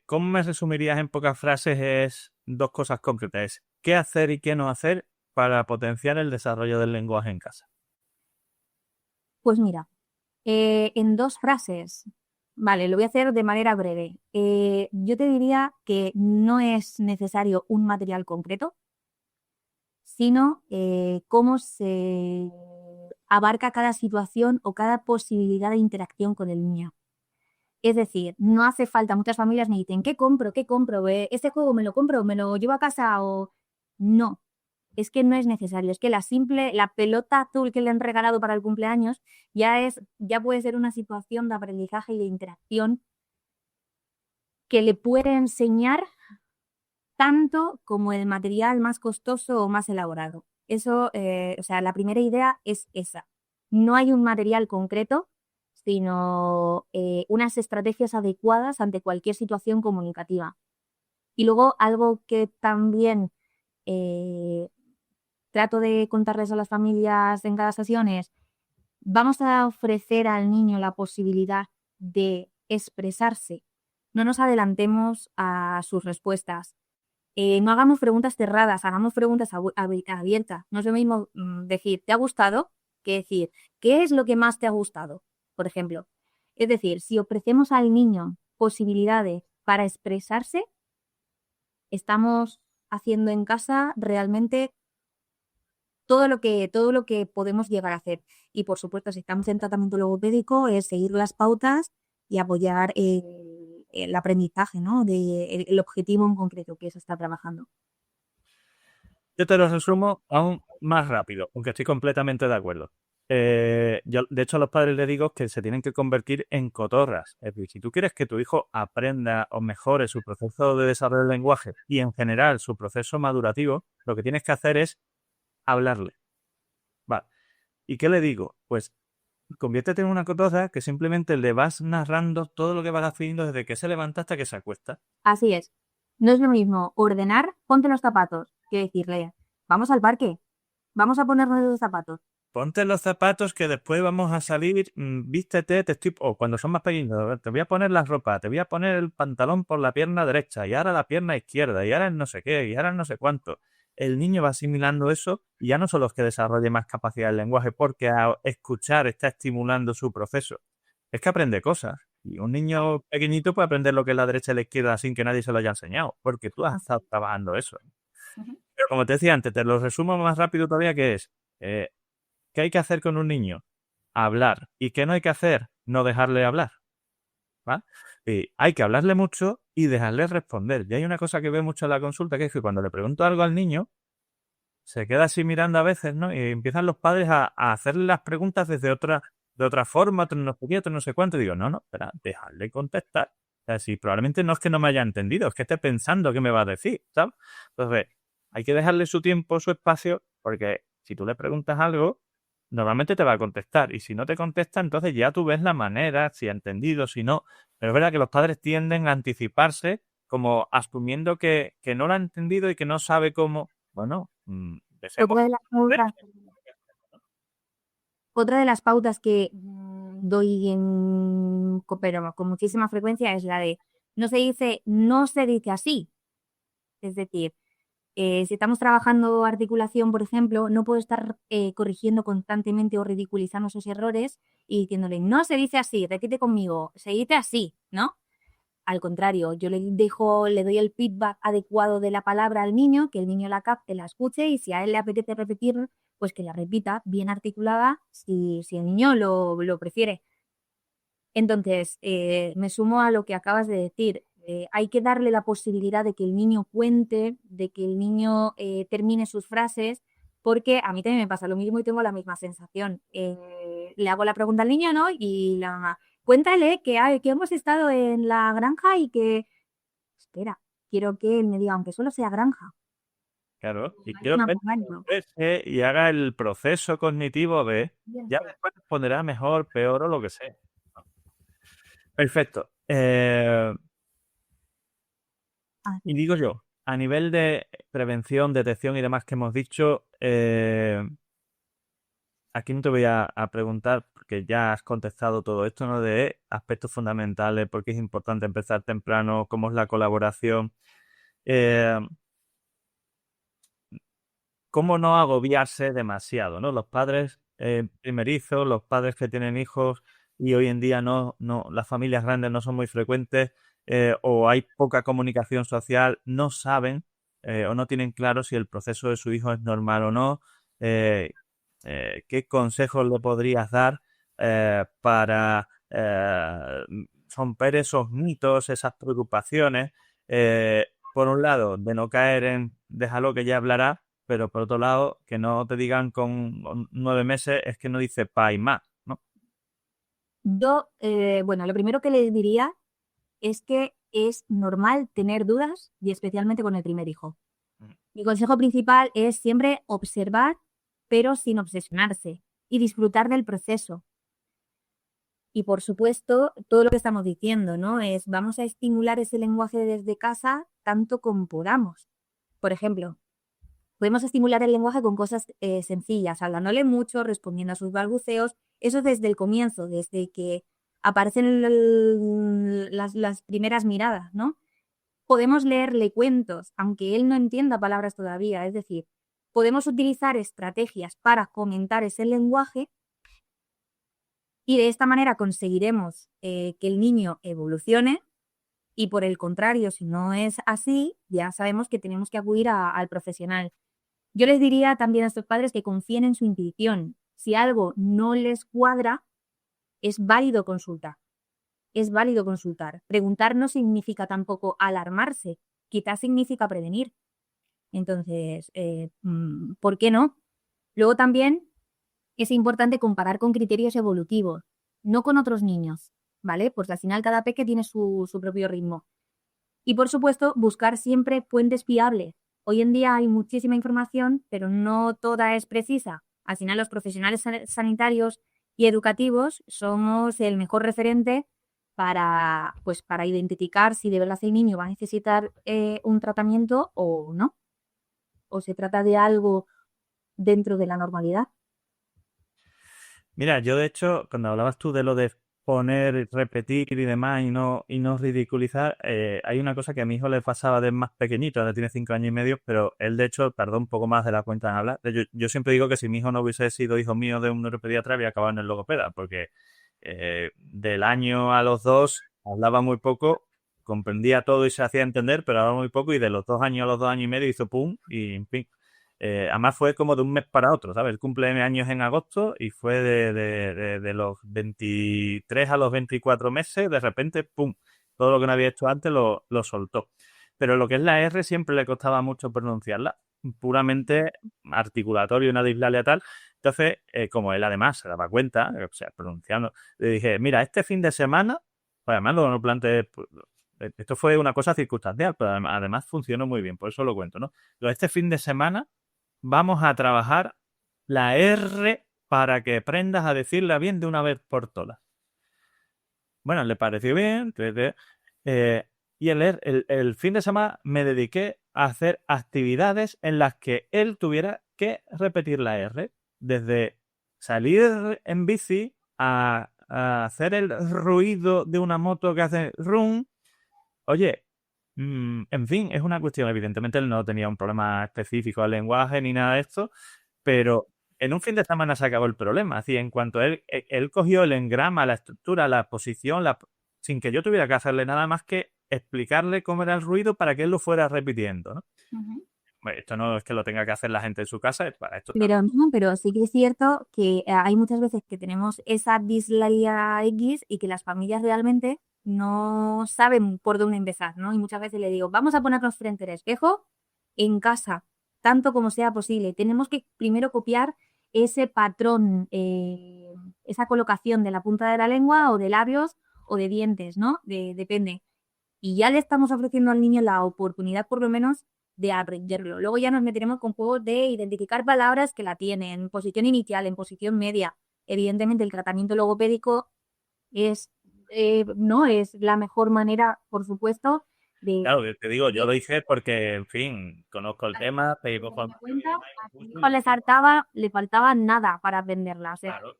¿cómo me resumirías en pocas frases? Es 2 cosas concretas. Es qué hacer y qué no hacer para potenciar el desarrollo del lenguaje en casa. Pues mira, en 2 frases, vale, lo voy a hacer de manera breve. Yo te diría que no es necesario un material concreto, sino cómo se abarca cada situación o cada posibilidad de interacción con el niño. Es decir, no hace falta, muchas familias me dicen, ¿qué compro? ¿Este juego me lo compro? ¿Me lo llevo a casa? O no, es que no es necesario. Es que la pelota azul que le han regalado para el cumpleaños ya puede ser una situación de aprendizaje y de interacción que le puede enseñar tanto como el material más costoso o más elaborado. Eso, la primera idea es esa. No hay un material concreto, sino unas estrategias adecuadas ante cualquier situación comunicativa. Y luego algo que también trato de contarles a las familias en cada sesión es, vamos a ofrecer al niño la posibilidad de expresarse. No nos adelantemos a sus respuestas. No hagamos preguntas cerradas, hagamos preguntas abiertas. No es lo mismo decir, ¿te ha gustado? Que decir, ¿qué es lo que más te ha gustado? Por ejemplo. Es decir, si ofrecemos al niño posibilidades para expresarse, estamos haciendo en casa realmente todo lo que podemos llegar a hacer. Y por supuesto, si estamos en tratamiento logopédico, es seguir las pautas y apoyar el aprendizaje, ¿no? El objetivo en concreto que se está trabajando. Yo te lo resumo aún más rápido, aunque estoy completamente de acuerdo. Yo, de hecho, a los padres les digo que se tienen que convertir en cotorras. Es decir, si tú quieres que tu hijo aprenda o mejore su proceso de desarrollo del lenguaje y en general su proceso madurativo, lo que tienes que hacer es hablarle. ¿Y qué le digo? Pues conviértete en una cotorra que simplemente le vas narrando todo lo que vas haciendo desde que se levanta hasta que se acuesta. Así es. No es lo mismo ordenar, ponte los zapatos, que decirle, vamos al parque, vamos a ponernos los zapatos. Ponte los zapatos que después vamos a salir, vístete, o cuando son más pequeños, te voy a poner la ropa, te voy a poner el pantalón por la pierna derecha y ahora la pierna izquierda y ahora el no sé qué y ahora el no sé cuánto. El niño va asimilando eso y ya no solo es que desarrolle más capacidad del lenguaje porque a escuchar está estimulando su proceso, es que aprende cosas. Y un niño pequeñito puede aprender lo que es la derecha y la izquierda sin que nadie se lo haya enseñado, porque tú has estado trabajando eso. Pero como te decía antes, te lo resumo más rápido todavía, que es, ¿qué hay que hacer con un niño? Hablar. ¿Y qué no hay que hacer? No dejarle hablar. ¿Va? Y hay que hablarle mucho y dejarle responder. Y hay una cosa que veo mucho en la consulta, que es que cuando le pregunto algo al niño, se queda así mirando a veces, ¿no? Y empiezan los padres a hacerle las preguntas de otra forma, otro no sé qué, otro no sé cuánto. Y digo, no, espera, dejarle contestar. O sea, si probablemente no es que no me haya entendido, es que esté pensando qué me va a decir, ¿sabes? Entonces, hay que dejarle su tiempo, su espacio, porque si tú le preguntas algo, normalmente te va a contestar. Y si no te contesta, entonces ya tú ves la manera, si ha entendido, si no. Pero es verdad que los padres tienden a anticiparse como asumiendo que no lo ha entendido y que no sabe cómo. Bueno, Otra de las pautas, otra de las pautas que doy pero con muchísima frecuencia es la de no se dice así. Es decir, si estamos trabajando articulación, por ejemplo, no puedo estar corrigiendo constantemente o ridiculizando esos errores y diciéndole, no se dice así, repite conmigo, se dice así, ¿no? Al contrario, yo le doy el feedback adecuado de la palabra al niño, que el niño la capte, la escuche y si a él le apetece repetir, pues que la repita bien articulada si el niño lo prefiere. Entonces, me sumo a lo que acabas de decir. Hay que darle la posibilidad de que el niño cuente, de que el niño termine sus frases, porque a mí también me pasa lo mismo y tengo la misma sensación. Le hago la pregunta al niño, ¿no? Y la mamá, cuéntale que hemos estado en la granja y que... Espera, quiero que él me diga, aunque solo sea granja. Claro, y Hay quiero una que forma, y haga el proceso cognitivo de, ya después responderá mejor, peor o lo que sea. Perfecto. Y digo yo, a nivel de prevención, detección y demás que hemos dicho, aquí no te voy a preguntar, porque ya has contestado todo esto, ¿no? De aspectos fundamentales, por qué es importante empezar temprano, cómo es la colaboración. Cómo no agobiarse demasiado, ¿no? Los padres primerizos, los padres que tienen hijos y hoy en día las familias grandes no son muy frecuentes o hay poca comunicación social, no saben o no tienen claro si el proceso de su hijo es normal o no. ¿Qué consejos le podrías dar para romper esos mitos, esas preocupaciones? Por un lado, de no caer en déjalo que ya hablará, pero por otro lado, que no te digan con 9 meses es que no dice pa y ma, ¿no? Yo, bueno, lo primero que les diría es que es normal tener dudas y especialmente con el primer hijo. Mi consejo principal es siempre observar, pero sin obsesionarse y disfrutar del proceso. Y por supuesto, todo lo que estamos diciendo, ¿no? Vamos a estimular ese lenguaje desde casa tanto como podamos. Por ejemplo, podemos estimular el lenguaje con cosas sencillas, hablándole mucho, respondiendo a sus balbuceos, eso desde el comienzo, desde que aparecen las primeras miradas, ¿no? Podemos leerle cuentos, aunque él no entienda palabras todavía, es decir, podemos utilizar estrategias para comentar ese lenguaje y de esta manera conseguiremos que el niño evolucione y por el contrario, si no es así, ya sabemos que tenemos que acudir al profesional. Yo les diría también a estos padres que confíen en su intuición. Si algo no les cuadra, es válido consultar. Es válido consultar. Preguntar no significa tampoco alarmarse, quizás significa prevenir. Entonces, ¿por qué no? Luego también es importante comparar con criterios evolutivos, no con otros niños, ¿vale? Porque al final cada peque tiene su propio ritmo. Y por supuesto, buscar siempre fuentes fiables. Hoy en día hay muchísima información, pero no toda es precisa. Al final, los profesionales sanitarios y educativos somos el mejor referente para identificar si de verdad el niño va a necesitar un tratamiento o no, o se trata de algo dentro de la normalidad. Mira, yo de hecho, cuando hablabas tú de lo de poner, repetir y demás y no ridiculizar, hay una cosa que a mi hijo le pasaba de más pequeñito, ahora tiene 5 años y medio, pero él de hecho tardó un poco más de la cuenta en hablar. Yo siempre digo que si mi hijo no hubiese sido hijo mío de un neuropediatra, había acabado en el logopeda, porque del año a los 2 hablaba muy poco, comprendía todo y se hacía entender, pero hablaba muy poco, y de los 2 años a los 2 años y medio hizo pum y en fin. Además fue como de un mes para otro, ¿sabes? Él cumple años en agosto y fue de los 23 a los 24 meses, de repente, ¡pum! Todo lo que no había hecho antes lo soltó. Pero lo que es la R siempre le costaba mucho pronunciarla, puramente articulatorio, una dislalia tal. Entonces, como él además se daba cuenta, o sea, pronunciando, le dije, mira, este fin de semana, pues además lo planteé, pues, esto fue una cosa circunstancial, pero además funcionó muy bien, por eso lo cuento, ¿no? Este fin de semana vamos a trabajar la R para que aprendas a decirla bien de una vez por todas. Bueno, le pareció bien. Y el fin de semana me dediqué a hacer actividades en las que él tuviera que repetir la R. Desde salir en bici a hacer el ruido de una moto que hace rum. Oye, en fin, es una cuestión. Evidentemente él no tenía un problema específico al lenguaje ni nada de esto, pero en un fin de semana se acabó el problema. Así, en cuanto él cogió el engrama, la estructura, la posición, sin que yo tuviera que hacerle nada más que explicarle cómo era el ruido para que él lo fuera repitiendo, ¿no? Bueno, esto no es que lo tenga que hacer la gente en su casa, es para esto. Pero sí que es cierto que hay muchas veces que tenemos esa dislalia X y que las familias realmente no saben por dónde empezar, ¿no? Y muchas veces le digo, vamos a ponernos frente al espejo en casa, tanto como sea posible. Tenemos que primero copiar ese patrón, esa colocación de la punta de la lengua o de labios o de dientes, ¿no? Depende. Y ya le estamos ofreciendo al niño la oportunidad, por lo menos, de aprenderlo. Luego ya nos meteremos con juegos de identificar palabras que la tienen, en posición inicial, en posición media. Evidentemente, el tratamiento logopédico no es la mejor manera, por supuesto, de... Claro, te digo, yo lo hice porque, en fin, conozco el tema, pero a mi hijo le faltaba nada para aprenderla. O sea, claro.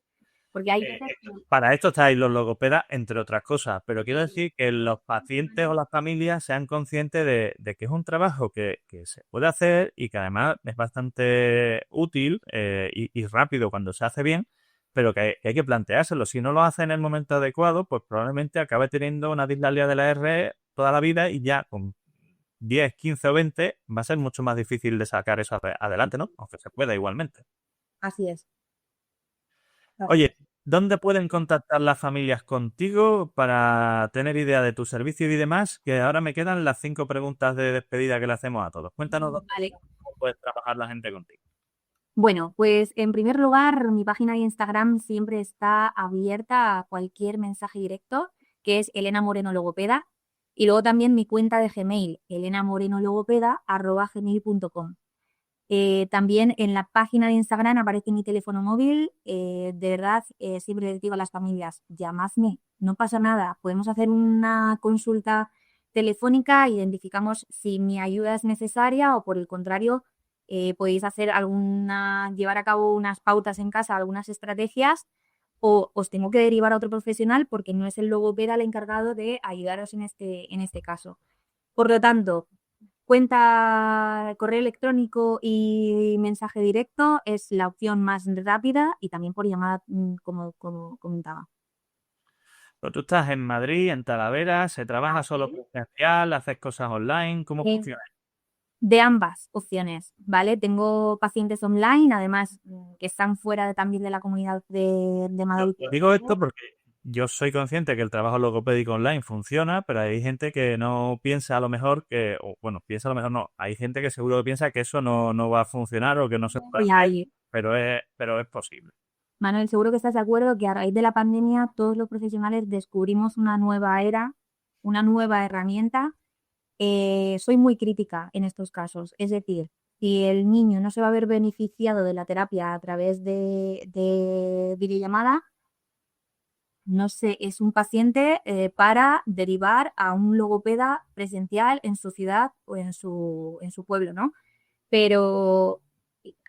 porque hay veces Para esto estáis los logopedas, entre otras cosas, pero quiero decir que los pacientes o las familias sean conscientes de que es un trabajo que se puede hacer y que además es bastante útil y rápido cuando se hace bien, pero que hay que planteárselo. Si no lo hace en el momento adecuado, pues probablemente acabe teniendo una dislalia de la R toda la vida y ya con 10, 15 o 20 va a ser mucho más difícil de sacar eso adelante, ¿no? Aunque se pueda igualmente. así es. Oye, ¿dónde pueden contactar las familias contigo para tener idea de tu servicio y demás? Que ahora me quedan las 5 preguntas de despedida que le hacemos a todos. Cuéntanos Vale. cómo puede trabajar la gente contigo. Bueno, pues en primer lugar, mi página de Instagram siempre está abierta a cualquier mensaje directo, que es Elena Moreno Logopeda. Y luego también mi cuenta de Gmail, elenamorenologopeda@gmail.com. También en la página de Instagram aparece mi teléfono móvil. De verdad, siempre les digo a las familias, llamadme, no pasa nada. Podemos hacer una consulta telefónica, identificamos si mi ayuda es necesaria o por el contrario, podéis hacer llevar a cabo unas pautas en casa, algunas estrategias, o os tengo que derivar a otro profesional porque no es el logopeda el encargado de ayudaros en este caso. Por lo tanto, cuenta, correo electrónico y mensaje directo es la opción más rápida y también por llamada, como comentaba. Pero tú estás en Madrid, en Talavera, ¿se trabaja solo presencial? ¿Haces cosas online? ¿Cómo funciona? De ambas opciones, ¿vale? Tengo pacientes online, además que están fuera también de la comunidad de Madrid. Digo esto porque yo soy consciente que el trabajo logopédico online funciona, pero hay gente que no piensa a lo mejor piensa a lo mejor no. Hay gente que seguro que piensa que eso no va a funcionar o que no se puede hacer, pero es posible. Manuel, seguro que estás de acuerdo que a raíz de la pandemia todos los profesionales descubrimos una nueva era, una nueva herramienta. Soy muy crítica en estos casos, es decir, si el niño no se va a ver beneficiado de la terapia a través de videollamada, no sé, es un paciente para derivar a un logopeda presencial en su ciudad o en su pueblo, ¿no? Pero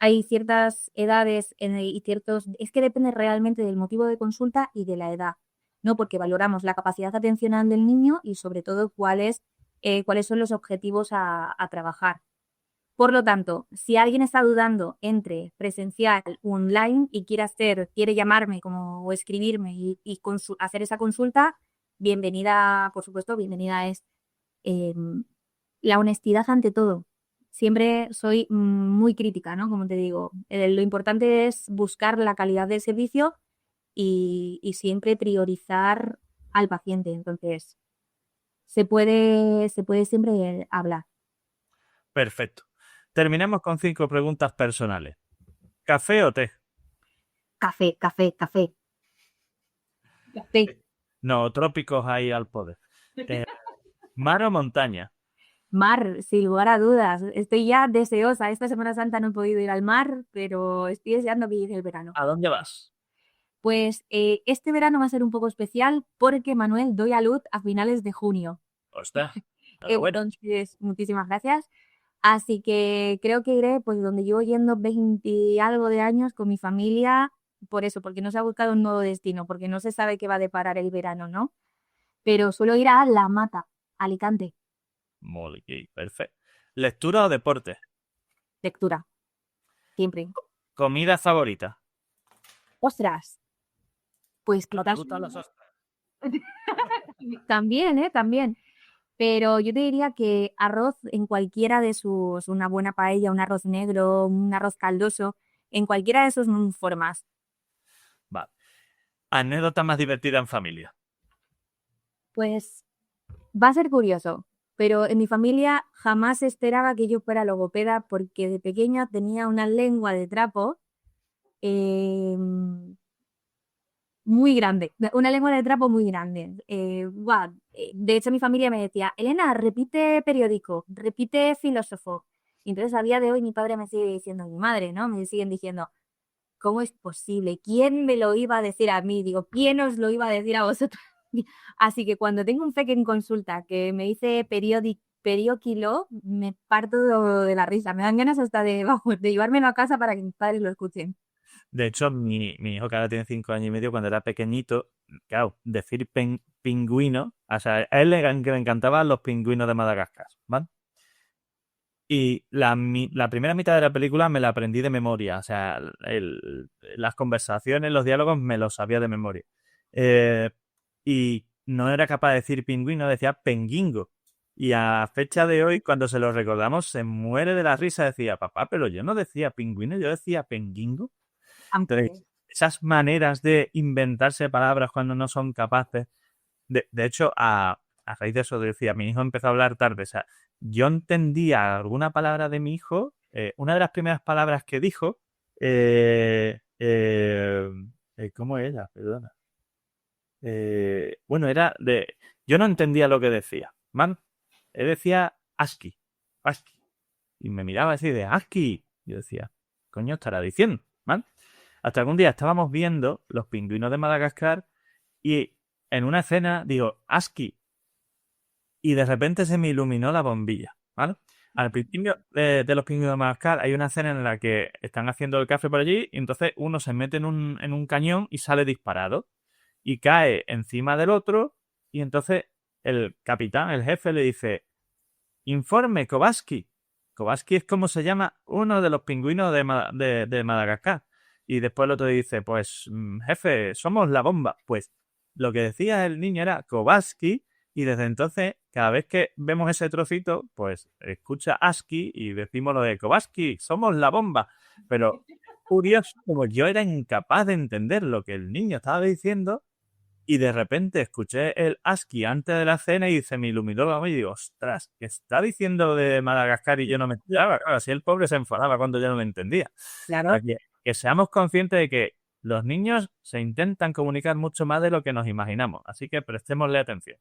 hay ciertas edades y ciertos... Es que depende realmente del motivo de consulta y de la edad, ¿no? Porque valoramos la capacidad atencional del niño y sobre todo cuáles son los objetivos a trabajar. Por lo tanto, si alguien está dudando entre presencial o online y quiere llamarme o escribirme y hacer esa consulta, bienvenida, por supuesto, bienvenida es la honestidad ante todo. Siempre soy muy crítica, ¿no? Como te digo, lo importante es buscar la calidad del servicio y siempre priorizar al paciente. Entonces, se puede siempre hablar. Perfecto. Terminemos con 5 preguntas personales. ¿Café o té? Café. Café. No, trópicos ahí al poder. ¿Mar o montaña? Mar, sin lugar a dudas. Estoy ya deseosa. Esta Semana Santa no he podido ir al mar, pero estoy deseando que llegue el verano. ¿A dónde vas? Pues este verano va a ser un poco especial porque, Manuel, doy a luz a finales de junio. Ostras. Bueno. Entonces, muchísimas gracias. Así que creo que iré pues donde llevo yendo 20 y algo de años con mi familia, por eso, porque no se ha buscado un nuevo destino, porque no se sabe qué va a deparar el verano, ¿no? Pero suelo ir a La Mata, Alicante. Muy bien, perfecto. ¿Lectura o deporte? Lectura, siempre. ¿Comida favorita? ¡Ostras! Pues ¿Te clotas. gustan las ostras? También, también. Pero yo te diría que arroz en cualquiera de una buena paella, un arroz negro, un arroz caldoso, en cualquiera de sus formas. Vale. ¿Anécdota más divertida en familia? Pues va a ser curioso, pero en mi familia jamás se esperaba que yo fuera logopeda porque de pequeña tenía una lengua de trapo muy grande, una lengua de trapo muy grande. De hecho, mi familia me decía, Elena, repite periódico, repite filósofo. Y entonces a día de hoy mi padre me sigue diciendo, mi madre, ¿no? Me siguen diciendo, ¿cómo es posible? ¿Quién me lo iba a decir a mí? Digo, ¿quién os lo iba a decir a vosotros? Así que cuando tengo un peque en consulta que me dice perióquilo, me parto de la risa. Me dan ganas hasta de llevármelo a casa para que mis padres lo escuchen. De hecho, mi hijo que ahora tiene 5 años y medio, cuando era pequeñito, claro, decir pingüino, o sea, a él le encantaban los pingüinos de Madagascar, ¿vale? Y la primera mitad de la película me la aprendí de memoria, o sea, las conversaciones, los diálogos me los sabía de memoria. Y no era capaz de decir pingüino, decía penguingo. Y a fecha de hoy, cuando se lo recordamos, se muere de la risa, decía, papá, pero yo no decía pingüino, yo decía penguingo. Entonces, esas maneras de inventarse palabras cuando no son capaces. De hecho, a raíz de eso decía, mi hijo empezó a hablar tarde. O sea, yo entendía alguna palabra de mi hijo. Una de las primeras palabras que dijo, ¿cómo es ella? Perdona. Bueno, era de... Yo no entendía lo que decía, ¿man? Él decía ASCII. Y me miraba así de ASCII. Yo decía, coño estará diciendo, ¿man? Hasta algún día estábamos viendo los pingüinos de Madagascar y en una escena digo, ASCII. Y de repente se me iluminó la bombilla, ¿vale? Al principio de los pingüinos de Madagascar hay una escena en la que están haciendo el café por allí y entonces uno se mete en un cañón y sale disparado y cae encima del otro y entonces el capitán, el jefe, le dice, informe, Kowalski. Kowalski es como se llama uno de los pingüinos de Madagascar. Y después el otro dice, pues, jefe, somos la bomba. Pues lo que decía el niño era Kowalski y desde entonces, cada vez que vemos ese trocito, pues escucha ASCII y decimos lo de Kowalski, somos la bomba. Pero curioso, como yo era incapaz de entender lo que el niño estaba diciendo y de repente escuché el ASCII antes de la cena y se me iluminó la mente y digo, ostras, ¿qué está diciendo de Madagascar? Y yo no me enteraba. Claro, así el pobre se enfadaba cuando yo no lo entendía. Claro. Que seamos conscientes de que los niños se intentan comunicar mucho más de lo que nos imaginamos. Así que prestémosle atención.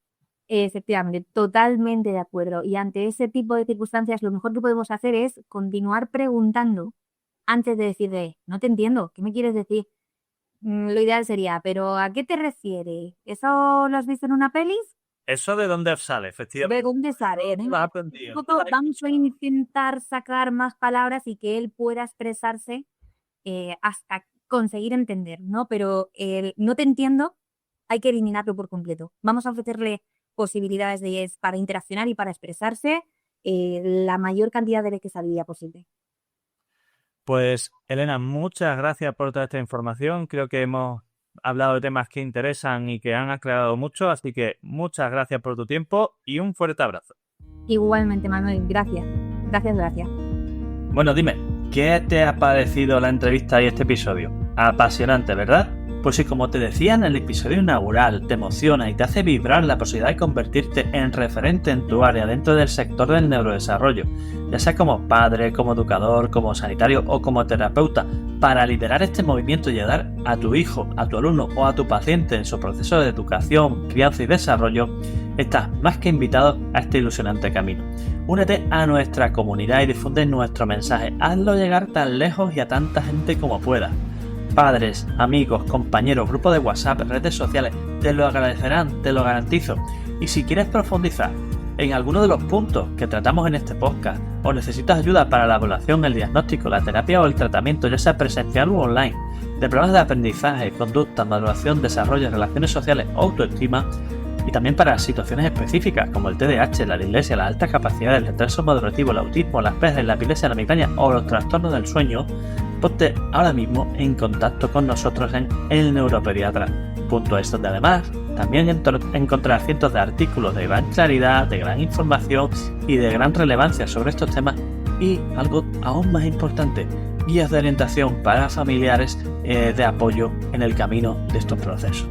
Efectivamente, totalmente de acuerdo. Y ante ese tipo de circunstancias, lo mejor que podemos hacer es continuar preguntando antes de decir no te entiendo, ¿qué me quieres decir? Lo ideal sería, ¿pero a qué te refieres? ¿Eso lo has visto en una peli? ¿Eso de dónde sale, ¿De efectivamente? dónde sale? ¿Dónde lo has aprendido? Vamos a intentar sacar más palabras y que él pueda expresarse hasta conseguir entender, ¿no? Pero el no te entiendo hay que eliminarlo por completo. Vamos a ofrecerle posibilidades para interaccionar y para expresarse la mayor cantidad de veces al día posible. Pues, Elena, muchas gracias por toda esta información. Creo que hemos hablado de temas que interesan y que han aclarado mucho, así que muchas gracias por tu tiempo y un fuerte abrazo. Igualmente, Manuel, gracias. Gracias. Bueno, dime, ¿qué te ha parecido la entrevista y este episodio? Apasionante, ¿verdad? Pues si, como te decía en el episodio inaugural, te emociona y te hace vibrar la posibilidad de convertirte en referente en tu área dentro del sector del neurodesarrollo, ya sea como padre, como educador, como sanitario o como terapeuta, para liderar este movimiento y ayudar a tu hijo, a tu alumno o a tu paciente en su proceso de educación, crianza y desarrollo, estás más que invitado a este ilusionante camino. Únete a nuestra comunidad y difunde nuestro mensaje. Hazlo llegar tan lejos y a tanta gente como puedas. Padres, amigos, compañeros, grupos de WhatsApp, redes sociales, te lo agradecerán, te lo garantizo. Y si quieres profundizar en alguno de los puntos que tratamos en este podcast o necesitas ayuda para la evaluación, el diagnóstico, la terapia o el tratamiento, ya sea presencial o online, de problemas de aprendizaje, conducta, maduración, desarrollo, relaciones sociales, autoestima, y también para situaciones específicas como el TDAH, la dislexia, las altas capacidades, el retraso madurativo, el autismo, las PES, la epilepsia, la migraña o los trastornos del sueño, ponte ahora mismo en contacto con nosotros en elneuropediatra.es, donde además también encontrarás cientos de artículos de gran claridad, de gran información y de gran relevancia sobre estos temas y, algo aún más importante, guías de orientación para familiares de apoyo en el camino de estos procesos.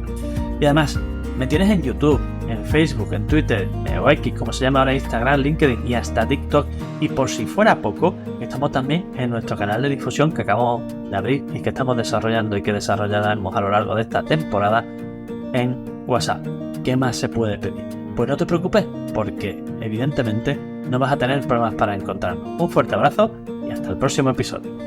Y además, me tienes en YouTube, en Facebook, en Twitter, o X, como se llama ahora, Instagram, LinkedIn y hasta TikTok. Y por si fuera poco, estamos también en nuestro canal de difusión que acabamos de abrir y que estamos desarrollando y que desarrollaremos a lo largo de esta temporada en WhatsApp. ¿Qué más se puede pedir? Pues no te preocupes, porque evidentemente no vas a tener problemas para encontrarnos. Un fuerte abrazo y hasta el próximo episodio.